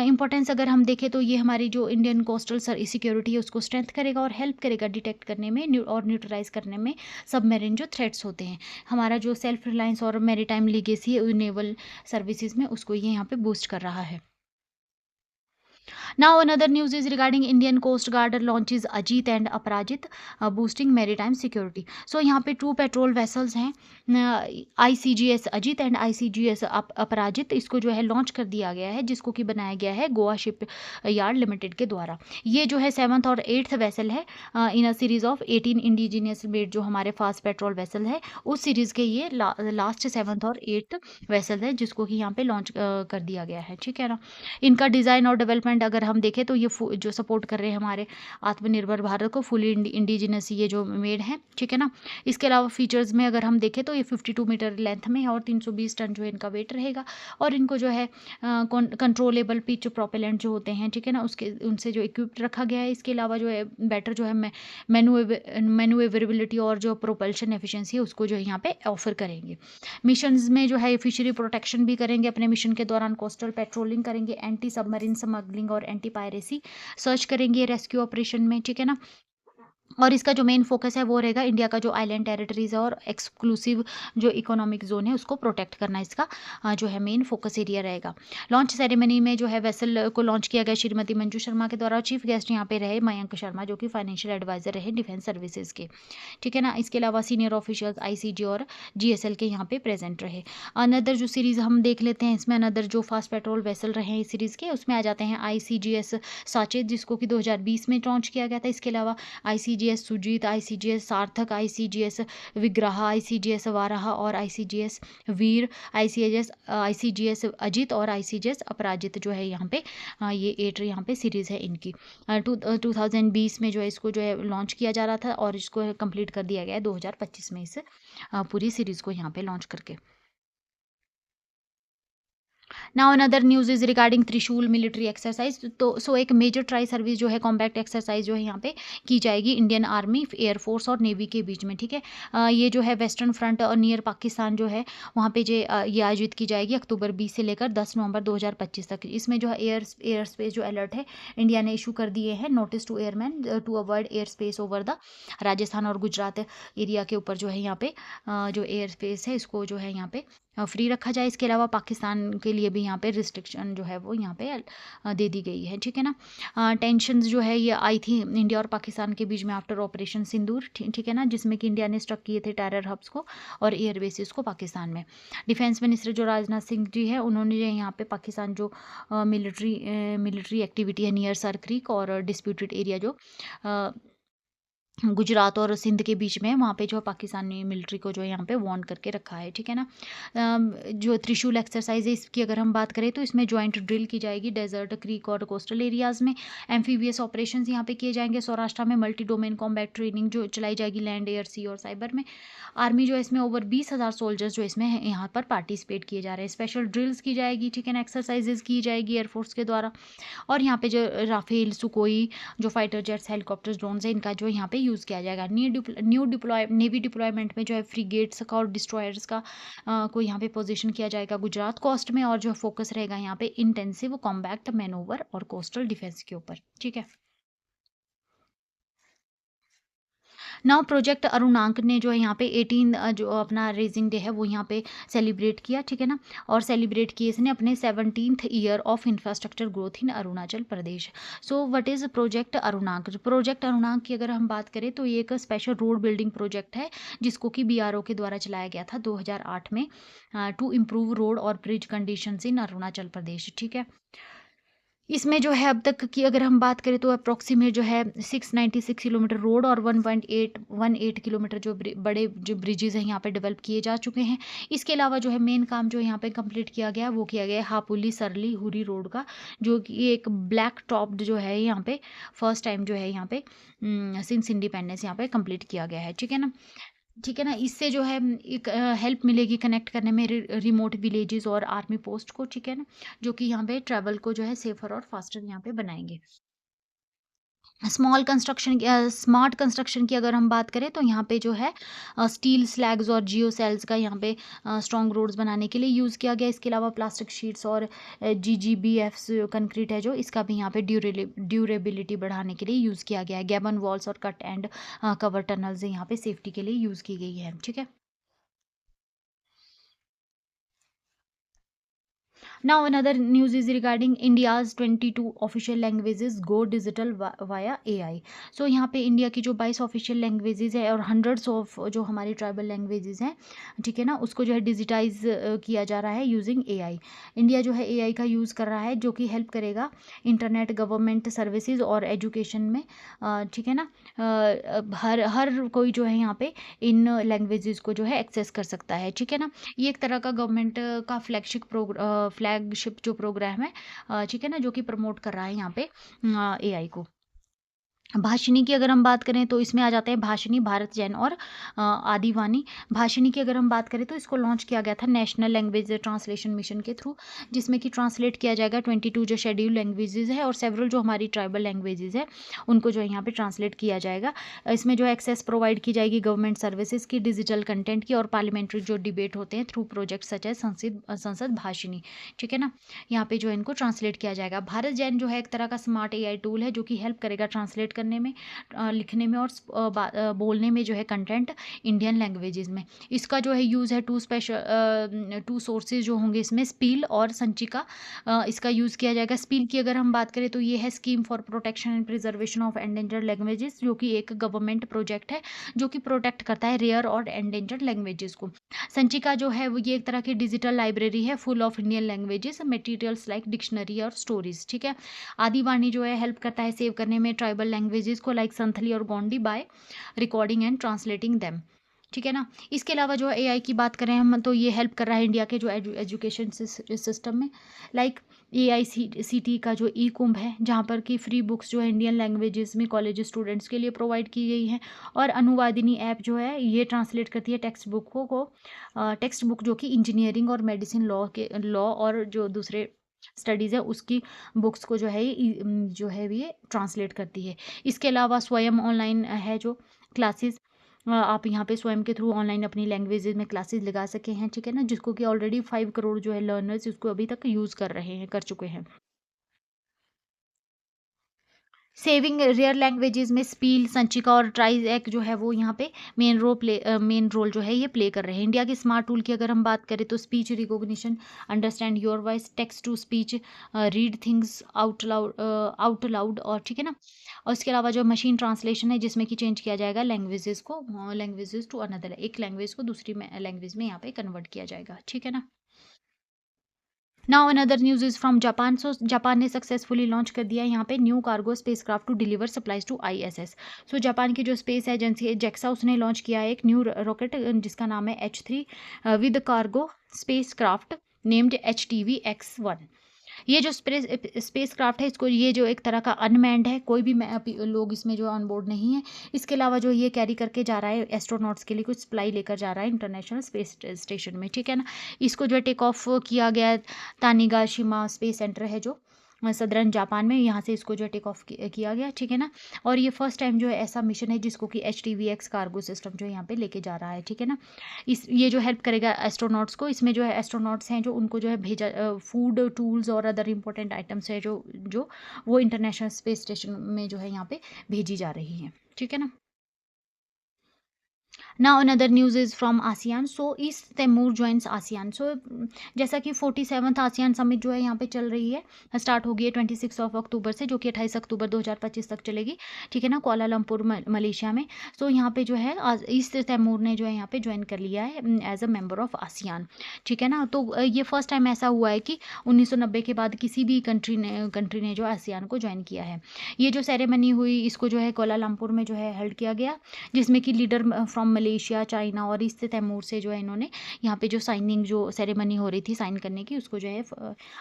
Speaker 1: इंपॉर्टेंस अगर हम देखें तो ये हमारी जो इंडियन कोस्टल सिक्योरिटी है उसको स्ट्रेंथ करेगा और हेल्प करेगा डिटेक्ट करने में और न्यूट्रलाइज करने में सबमरीन जो थ्रेट्स होते हैं। हमारा जो सेल्फ रिलायंस और मैरीटाइम लीगेसी है नेवल सर्विसेज में, उसको ये यहाँ पे बूस्ट कर रहा है। Now another news is regarding Indian Coast Guard launches Ajit and Aparajit, boosting maritime security. So यहाँ पे 2 पेट्रोल वेसल्स हैं, ICGS अजित एंड ICGS अपराजित, इसको जो है लॉन्च कर दिया गया है, जिसको कि बनाया गया है गोवा शिप यार्ड लिमिटेड के द्वारा। ये जो है 7th और 8th वेसल है in a series of 18 indigenous made जो हमारे फास्ट पेट्रोल वेसल है, उस सीरीज़ के ये लास्ट 7th और 8th वेसल है, जिसको कि यहाँ पे लॉन्च कर दिया गया है। ठीक है ना, इनका डिज़ाइन और डेवलपमेंट अगर हम देखें तो ये जो सपोर्ट कर रहे हैं हमारे आत्मनिर्भर भारत को, फुली इंडिजिनस ये जो मेड है। ठीक है ना, इसके अलावा फीचर्स में अगर हम देखें तो ये 52 मीटर लेंथ में है और 320 टन जो है इनका वेट रहेगा, और इनको जो है कंट्रोलेबल पिच प्रोपेलेंट जो होते हैं, ठीक है ना, उसके उनसे जो इक्विप्ड रखा गया है। इसके अलावा जो है बेटर जो है मैन्यूएवरेबिलिटी और जो प्रोपल्शन एफिशिएंसी है उसको जो है यहाँ पे ऑफर करेंगे। मिशंस में जो है फिशरी प्रोटेक्शन भी करेंगे अपने मिशन के दौरान, कोस्टल पेट्रोलिंग करेंगे, एंटी सबमरीन स्मगलिंग और एंटी पायरेसी सर्च करेंगे रेस्क्यू ऑपरेशन में। ठीक है ना, और इसका जो मेन फोकस है वो रहेगा इंडिया का जो आइलैंड टेरिटरीज है और एक्सक्लूसिव जो इकोनॉमिक जोन है उसको प्रोटेक्ट करना, इसका जो है मेन फोकस एरिया रहेगा। लॉन्च सेरेमनी में जो है वेसल को लॉन्च किया गया श्रीमती मंजू शर्मा के द्वारा। चीफ गेस्ट यहाँ पे रहे मयंक शर्मा, जो कि फाइनेंशियल एडवाइजर रहे डिफेंस सर्विसेज के। ठीक है ना, इसके अलावा सीनियर ऑफिशियल्स ICG और GSL के यहाँ पे प्रेजेंट रहे। अनदर जो सीरीज़ हम देख लेते हैं, इसमें अनदर जो फास्ट पेट्रोल वेसल रहे इस सीरीज़ के, उसमें आ जाते हैं ICGS साचेत, जिसको कि 2020 में लॉन्च किया गया था। इसके अलावा ICGS ICGS सुजीत, ICGS सार्थक, ICGS विग्रह, ICGS वाराह और ICGS वीर, ICGS अजित और ICGS अपराजित जो है यहाँ पे ये 8 यहाँ पे सीरीज़ है इनकी। 2020 में जो है इसको जो है लॉन्च किया जा रहा था और इसको कंप्लीट कर दिया गया है 2025 में इस पूरी सीरीज़ को यहाँ पे लॉन्च करके। Now another news is regarding त्रिशूल मिलिट्री एक्सरसाइज। तो एक मेजर ट्राई सर्विस जो है कॉम्बैक्ट एक्सरसाइज जो है यहाँ पे की जाएगी इंडियन आर्मी, एयरफोर्स और नेवी के बीच में, ठीक है। ये जो है वेस्टर्न फ्रंट और नियर पाकिस्तान जो है वहाँ पे जो ये आयोजित की जाएगी अक्टूबर 20 से लेकर 10 नवंबर 2025 तक। इसमें जो है एयर स्पेस जो अलर्ट है इंडिया ने इशू कर दिए हैं notice to airman to avoid air space over the Rajasthan और गुजरात एरिया के ऊपर जो है यहाँ पे जो एयर स्पेस है इसको जो है यहाँ पे फ्री रखा जाए। इसके अलावा पाकिस्तान के लिए भी यहाँ पे रिस्ट्रिक्शन जो है वो यहाँ पे दे दी गई है, ठीक है ना। टेंशन्स जो है ये आई थी इंडिया और पाकिस्तान के बीच में आफ्टर ऑपरेशन सिंदूर, ठीक है ना, जिसमें कि इंडिया ने स्ट्रक किए थे टेरर हब्स को और एयर बेसिस को पाकिस्तान में। डिफेंस मिनिस्टर जो राजनाथ सिंह जी है उन्होंने जो यहाँ पे पाकिस्तान जो मिलिट्री एक्टिविटी है नियर सर क्रीक और डिस्प्यूटेड एरिया जो गुजरात और सिंध के बीच में वहाँ पे जो पाकिस्तानी मिलिट्री को जो है यहाँ पे वार्न करके रखा है, ठीक है ना। जो त्रिशूल एक्सरसाइज है इसकी अगर हम बात करें तो इसमें जॉइंट ड्रिल की जाएगी डेजर्ट, क्रीक और कोस्टल एरियाज़ में। एम्फीबियस ऑपरेशंस यहाँ पे किए जाएंगे। सौराष्ट्र में मल्टी डोमेन कॉम्बैट ट्रेनिंग जो चलाई जाएगी लैंड, एयर, सी और साइबर में। आर्मी जो है इसमें ओवर 20,000 सोल्जर्स जो इसमें यहाँ पर पार्टिसिपेट किए जा रहे हैं। स्पेशल ड्रिल्स की जाएगी, ठीक है ना, एक्सरसाइजेज की जाएगी एयरफोर्स के द्वारा। और यहाँ पे जो राफेल, सुकोई जो फाइटर जेट्स, हेलीकॉप्टर्स, ड्रोन्स है इनका जो यहाँ पे यूज़ किया जाएगा। नेवी डिप्लॉयमेंट में जो है फ्रीगेट्स का और डिस्ट्रॉयर्स का को यहाँ पे पोजीशन किया जाएगा गुजरात कोस्ट में और जो फोकस रहेगा यहाँ पे इंटेंसिव कॉम्बैक्ट मैनोवर और कोस्टल डिफेंस के ऊपर, ठीक है। नाउ प्रोजेक्ट अरुणांक ने जो है यहाँ पे 18 जो अपना रेजिंग डे है वो यहाँ पे सेलिब्रेट किया, ठीक है ना, और सेलिब्रेट किए इसने अपने 17th year of infrastructure growth in Arunachal Pradesh. So what is project Arunank? Project Arunank की अगर हम बात करें तो ये एक स्पेशल रोड बिल्डिंग प्रोजेक्ट है जिसको कि BRO के द्वारा चलाया गया था 2008 में टू इम्प्रूव रोड और ब्रिज कंडीशंस इन अरुणाचल प्रदेश, ठीक है। इसमें जो है अब तक की अगर हम बात करें तो अप्रोक्सीमेट जो है 696 किलोमीटर रोड और 1.818 किलोमीटर जो बड़े जो ब्रिजेज हैं यहाँ पे डेवलप किए जा चुके हैं। इसके अलावा जो है मेन काम जो यहाँ पे कंप्लीट किया गया वो किया गया हापुली सरली हुरी रोड का, जो कि एक ब्लैक टॉप्ड जो है यहाँ पे फर्स्ट टाइम जो है यहाँ पे सिंस इंडिपेंडेंस यहाँ पे कंप्लीट किया गया है, ठीक है ना। ठीक है ना, इससे जो है एक हेल्प मिलेगी कनेक्ट करने में रिमोट विलेजेस और आर्मी पोस्ट को, ठीक है ना, जो कि यहाँ पे ट्रैवल को जो है सेफर और फास्टर यहाँ पे बनाएंगे। स्मार्ट कंस्ट्रक्शन की अगर हम बात करें तो यहाँ पे जो है स्टील स्लैग्स और जियो सेल्स का यहाँ पे स्ट्रॉन्ग रोड्स बनाने के लिए यूज़ किया गया। इसके अलावा प्लास्टिक शीट्स और GGBFs कंक्रीट है जो इसका भी यहाँ पे ड्यूरेबिलिटी बढ़ाने के लिए यूज़ किया गया है। गैबन वॉल्स और कट एंड कवर टनल्स यहाँ पे सेफ्टी के लिए यूज़ की गई है, ठीक है। Now another news is regarding India's 22 official languages go digital via AI. So यहाँ पे इंडिया की जो 22 ऑफिशियल लैंग्वेजेस है और हंड्रेड्स ऑफ जो हमारी ट्राइबल लैंग्वेजेस हैं, ठीक है ना, उसको जो है डिजिटाइज किया जा रहा है यूजिंग AI। इंडिया जो है AI का यूज़ कर रहा है जो कि हेल्प करेगा इंटरनेट, गवर्नमेंट सर्विसेज और एजुकेशन में, ठीक है ना। हर कोई जो है यहाँ पे इन लैंग्वेजेस को जो है एक्सेस कर सकता है, ठीक है ना। ये एक तरह का गवर्नमेंट का फ्लैगशिप जो प्रोग्राम है, ठीक है ना, जो कि प्रमोट कर रहा है यहाँ पे AI को। भाषिनी की अगर हम बात करें तो इसमें आ जाते हैं भाषिनी, भारत जैन और आदिवानी। भाषिनी की अगर हम बात करें तो इसको लॉन्च किया गया था नेशनल लैंग्वेज ट्रांसलेशन मिशन के थ्रू, जिसमें कि ट्रांसलेट किया जाएगा 22 जो शेड्यूल लैंग्वेजेस है और सेवरल जो हमारी ट्राइबल लैंग्वेजेस है उनको जो है यहाँ पे ट्रांसलेट किया जाएगा। इसमें जो एक्सेस प्रोवाइड की जाएगी गवर्नमेंट सर्विसेज की, डिजिटल कंटेंट की और पार्लियामेंट्री जो डिबेट होते हैं थ्रू प्रोजेक्ट सच है संसद भाषिनी, ठीक है ना। यहाँ पे जो है इनको ट्रांसलेट किया जाएगा। भारत जैन जो है एक तरह का स्मार्ट AI टूल है जो कि हेल्प करेगा ट्रांसलेट करने में, लिखने में और बोलने में जो है कंटेंट इंडियन लैंग्वेजेस में। इसका जो है यूज़ है टू सोर्सेज जो होंगे इसमें स्पील और संचिका, इसका यूज़ किया जाएगा। स्पील की अगर हम बात करें तो ये है scheme for protection and preservation of endangered languages, जो कि एक गवर्नमेंट प्रोजेक्ट है जो कि प्रोटेक्ट करता है रेयर और एंडेंजर्ड लैंग्वेजेस को। संचिका जो है वो ये एक तरह की डिजिटल लाइब्रेरी है full of Indian languages materials like dictionary और स्टोरीज, ठीक है। आदिवाणी जो है हेल्प करता है सेव करने में ट्राइबल लैंग्वेज लैंग्वेजेस को लाइक संथली और Gondi by recording and translating them, ठीक है ना। इसके अलावा जो एआई की बात करें हम तो ये हेल्प कर रहा है इंडिया के जो एजुकेशन सिस्टम में, लाइक AICTE का जो ई कुंभ है जहाँ पर कि फ्री बुक्स जो है इंडियन लैंग्वेजेस में कॉलेज स्टूडेंट्स के लिए प्रोवाइड की गई हैं, और अनुवादिनी ऐप जो है ये ट्रांसलेट करती है टेक्स्ट बुकों को, टेक्स्ट बुक जो कि इंजीनियरिंग और मेडिसिन लॉ और जो दूसरे स्टडीज़ है उसकी बुक्स को जो है जो है ये ट्रांसलेट करती है। इसके अलावा स्वयं ऑनलाइन है जो क्लासेस, आप यहाँ पे स्वयं के थ्रू ऑनलाइन अपनी लैंग्वेजेस में क्लासेस लगा सके हैं, ठीक है ना, जिसको कि ऑलरेडी 5 करोड़ जो है लर्नर्स उसको अभी तक यूज़ कर रहे हैं, कर चुके हैं। सेविंग रेयर लैंग्वेजेस में स्पील, संचिका और ट्राइजैक जो है वो यहाँ पे मेन रोल जो है ये प्ले कर रहे हैं। इंडिया के स्मार्ट टूल की अगर हम बात करें तो speech recognition, understand your voice, text to speech, read things out loud, और ठीक है ना, और इसके अलावा जो मशीन ट्रांसलेशन है जिसमें कि चेंज किया जाएगा लैंग्वेजेस टू अनदर, एक लैंग्वेज को दूसरी लैंग्वेज में यहाँ पे कन्वर्ट किया जाएगा, ठीक है ना। Now another news is from Japan. So Japan ने सक्सेसफुली लॉन्च कर दिया है यहाँ पे new cargo spacecraft to deliver supplies to ISS। So Japan की जो स्पेस एजेंसी है जेक्सा उसने लॉन्च किया है एक न्यू रॉकेट जिसका नाम है H3 with cargo spacecraft named HTV-X1। ये जो स्पेस क्राफ्ट है इसको, ये जो एक तरह का अनमैन्ड है, कोई भी लोग इसमें जो ऑन बोर्ड नहीं है। इसके अलावा जो ये कैरी करके जा रहा है एस्ट्रोनॉट्स के लिए कुछ सप्लाई लेकर जा रहा है इंटरनेशनल स्पेस स्टेशन में, ठीक है ना। इसको जो है टेक ऑफ किया गया है, तानिगाशिमा स्पेस सेंटर है जो सदरन जापान में, यहाँ से इसको जो है टेक ऑफ किया गया, ठीक है ना। और ये फर्स्ट टाइम जो है ऐसा मिशन है जिसको कि HTV-X कार्गो सिस्टम जो यहाँ पे लेके जा रहा है, ठीक है ना। ये जो हेल्प करेगा एस्ट्रोनॉट्स को, इसमें जो है एस्ट्रोनॉट्स हैं जो उनको जो है भेजा फूड, टूल्स और अदर इंपॉर्टेंट आइटम्स है जो जो वो इंटरनेशनल स्पेस स्टेशन में जो है यहाँ पे भेजी जा रही हैं, ठीक है ना। Now another news is from ASEAN. So East Timor joins ASEAN. So जैसा कि 47th आसियान समिट जो है यहाँ पे चल रही है, स्टार्ट होगी है 26 अक्टूबर से, जो कि 28 अक्टूबर 2025 तक चलेगी, ठीक है ना, कुआलालंपुर मलेशिया में। सो यहाँ पे जो है ईस्ट तैमूर ने जो है यहाँ पे ज्वाइन कर लिया है as a member of ASEAN, ठीक है ना। तो ये फर्स्ट टाइम ऐसा हुआ है कि 1990 के बाद किसी भी कंट्री ने जो आसियान को ज्वाइन किया है। ये जो सेरेमनी हुई इसको जो है कुआलालंपुर में जो है हेल्ड किया गया, जिसमें कि लीडर फ्रॉम मलेशिया, चाइना और ईस्ट तैमूर से जो है इन्होंने यहाँ पे जो साइनिंग जो सेरेमनी हो रही थी साइन करने की उसको जो है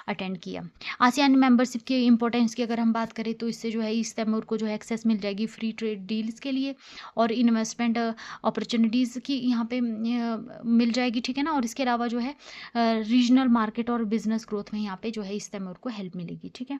Speaker 1: अटेंड किया। आसियान मेंबरशिप की इंपॉर्टेंस की अगर हम बात करें तो इससे जो है ईस्ट तैमूर को जो है एक्सेस मिल जाएगी फ्री ट्रेड डील्स के लिए और इन्वेस्टमेंट अपॉर्चुनिटीज़ की यहाँ पे मिल जाएगी, ठीक है ना। और इसके अलावा जो है रीजनल मार्केट और बिजनेस ग्रोथ में यहाँ पे जो है ईस्ट तैमूर को हेल्प मिलेगी, ठीक है।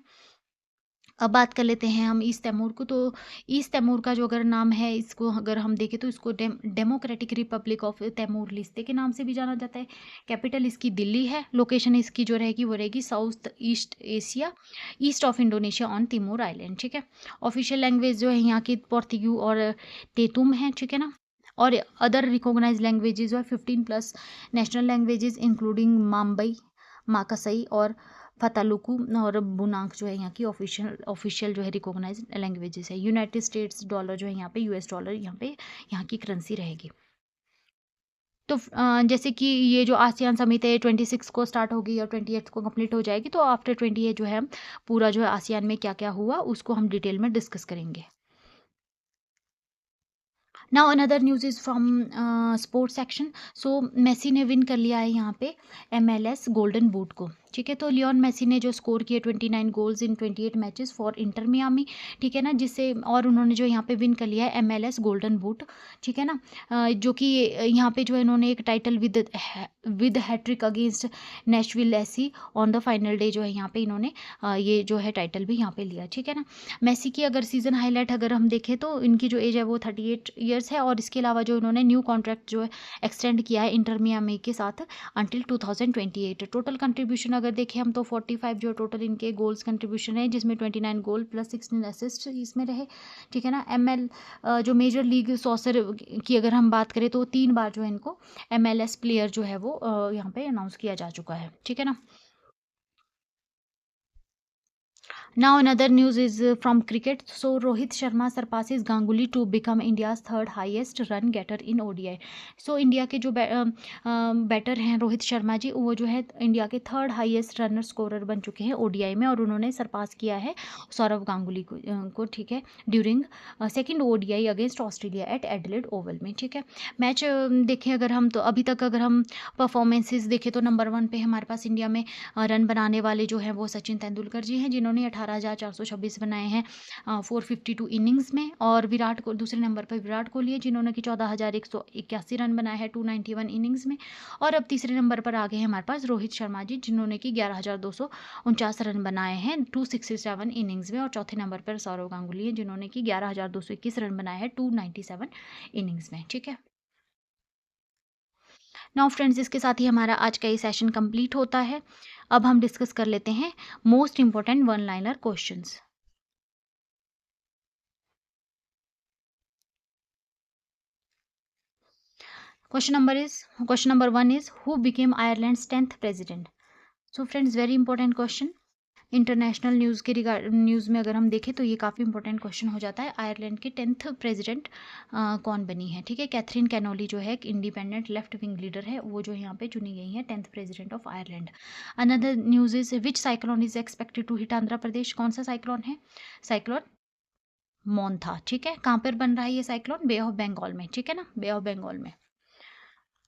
Speaker 1: अब बात कर लेते हैं हम ईस्ट तैमूर को। तो ईस्ट तैमूर का जो अगर नाम है, इसको अगर हम देखें तो इसको डेमोक्रेटिक रिपब्लिक ऑफ तैमूर लिस्ते के नाम से भी जाना जाता है। कैपिटल इसकी दिल्ली है। लोकेशन इसकी जो रहेगी वो रहेगी south east Asia, east of Indonesia on Timor island, ठीक है। ऑफिशियल लैंग्वेज जो है यहाँ की पोर्तुगीज और तेतुम है, ठीक है ना। और अदर रिकॉग्नाइज लैंग्वेजेस जो है 15+ नेशनल लैंग्वेजेस इंक्लूडिंग माम्बई, माकासई और फतालुकू और बुनांग जो है यहाँ की ऑफिशियल जो है रिकॉग्नाइज लैंग्वेजेस है। यूनाइटेड स्टेट्स डॉलर जो है यहाँ पे US डॉलर यहाँ की करेंसी रहेगी। तो जैसे कि ये जो आसियान समिट है 26 को स्टार्ट होगी और 28 को कंप्लीट हो जाएगी, तो आफ्टर 28 जो है हम पूरा जो है आसियान में क्या क्या हुआ उसको हम डिटेल में डिस्कस करेंगे। Now another news is from sports section. So Messi ने विन कर लिया है यहाँ पे MLS गोल्डन बूट को, ठीक है। तो लियोन मेसी ने जो स्कोर किए 29 goals in 28 matches for inter Miami, ठीक है ना, जिससे और उन्होंने जो यहाँ पे विन कर लिया है MLS गोल्डन बूट, ठीक है ना। जो कि यहाँ पे जो है इन्होंने एक title with hattrick against Nashville SC on the final day जो है यहाँ पे इन्होंने ये जो है टाइटल भी यहाँ पे लिया, ठीक है ना। मेसी की अगर सीजन हाईलाइट अगर हम देखें तो इनकी जो एज है वो 38 ईयर्स है, और इसके अलावा जो इन्होंने न्यू कॉन्ट्रैक्ट जो है एक्सटेंड किया है इंटर मियामी के साथ अंटिल 2028। टोटल कंट्रीब्यूशन अगर देखें हम तो 45 जो टोटल इनके गोल्स कंट्रीब्यूशन है, जिसमें 29 गोल प्लस 16 असिस्ट इसमें रहे, ठीक है ना। जो मेजर लीग सॉसर की अगर हम बात करें तो 3 बार जो है इनको MLS प्लेयर जो है वो यहाँ पे अनाउंस किया जा चुका है, ठीक है ना। Now another news is from cricket. So Rohit Sharma surpasses Ganguly to become India's third highest run getter in ODI. So India के जो बैटर हैं रोहित शर्मा जी, वो जो है इंडिया के थर्ड हाईएस्ट रनर स्कोरर बन चुके हैं ओडीआई में, और उन्होंने सरपास किया है सौरव गांगुली को ठीक है, during second ODI against Australia at Adelaide Oval में। ठीक है, मैच देखें अगर हम, तो अभी तक अगर हम परफॉर्मेंसेस देखें तो नंबर 1 पे हमारे पास इंडिया में रन बनाने वाले जो हैं वो सचिन तेंदुलकर जी हैं, जिन्होंने 18,426 बनाए हैं 452 इनिंग्स में, और विराट को दूसरे नंबर पर विराट कोहली है, जिन्होंने कि 14,181 रन बनाए हैं 291 इनिंग्स में, और अब तीसरे नंबर पर आ गए हैं हमारे पास रोहित शर्मा जी, जिन्होंने कि 11,249 रन बनाए हैं 267 इनिंग्स में, और चौथे नंबर पर सौरव गांगुली हैं, जिन्होंने कि 11,221 रन बनाए हैं 297 इनिंग्स में। ठीक है, नाउ फ्रेंड्स, इसके साथ ही हमारा आज का ये सेशन कंप्लीट होता है। अब हम डिस्कस कर लेते हैं most important one liner questions. Question number 1 is who became Ireland's 10th president. So friends, very important question. International news में अगर हम देखें तो ये काफ़ी इंपॉर्टेंट क्वेश्चन हो जाता है। आयरलैंड के 10th प्रेसिडेंट कौन बनी है? ठीक है, कैथरीन कैनोली जो है एक इंडिपेंडेंट लेफ्ट विंग लीडर है, वो जो यहाँ पे चुनी गई है 10th president of Ireland. Another news is which cyclone is expected to hit Andhra Pradesh. कौन सा साइक्लोन है? Cyclone Montha. ठीक है, कहाँ पर बन रहा है ये साइक्लोन? बे ऑफ बंगाल में। ठीक है ना, बे ऑफ बंगाल में।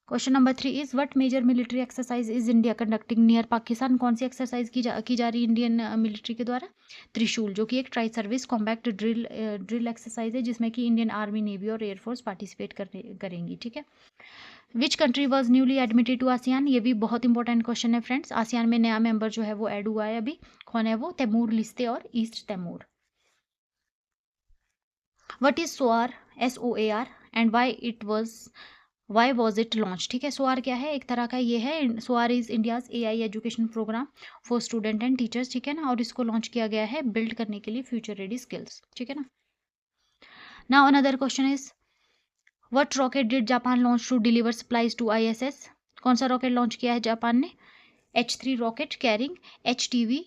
Speaker 1: Question number 3 is what major military exercise is India conducting near Pakistan. कौन सी एक्सरसाइज की जा रही है इंडियन मिलिट्री के द्वारा? त्रिशूल, जो कि एक tri service combat drill exercise है, जिसमें कि इंडियन आर्मी, नेवी और एयरफोर्स पार्टिसिपेट करेंगी। ठीक है, which country was newly admitted to ASEAN. ये भी बहुत इंपॉर्टेंट क्वेश्चन है फ्रेंड्स। आसियान में नया मेंबर जो है वो ऐड हुआ है अभी। कौन है वो? तैमूर लिस्ते और East Timor. What is SOAR, SOAR, and why was it launch. ठीक है, सोआर क्या है? एक तरह का ये है, SOAR is India's AI education programme for student and teachers. ठीक है ना, और इसको लॉन्च किया गया है बिल्ड करने के लिए फ्यूचर रेडी स्किल्स। ठीक है ना। Now another question is what rocket did Japan launch to deliver supplies to ISS। कौन सा रॉकेट लॉन्च किया है जापान ने? H3 rocket carrying HTV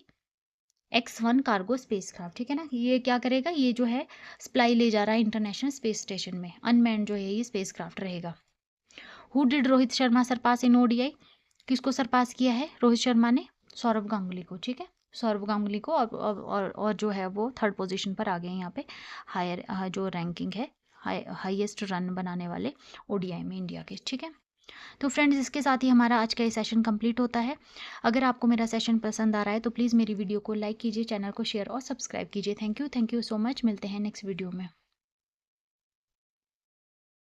Speaker 1: X1 cargo spacecraft. ठीक है ना, ये क्या करेगा? ये जो है सप्लाई ले जा रहा है इंटरनेशनल स्पेस स्टेशन में। अनमैन्ड जो है ये स्पेसक्राफ्ट रहेगा। Who did Rohit Sharma surpass in ODI। किसको सरपास किया है रोहित शर्मा ने? सौरव गांगुली को। ठीक है, सौरव गांगुली को, और जो है वो थर्ड पोजीशन पर आ गए हैं यहाँ पे। हायर जो रैंकिंग है, हाईएस्ट रन बनाने वाले ODI में इंडिया के। ठीक है, तो फ्रेंड्स, इसके साथ ही हमारा आज का ये सेशन कंप्लीट होता है। अगर आपको मेरा सेशन पसंद आ रहा है तो प्लीज़ मेरी वीडियो को लाइक कीजिए, चैनल को शेयर और सब्सक्राइब कीजिए। Thank you so much. मिलते हैं नेक्स्ट वीडियो में।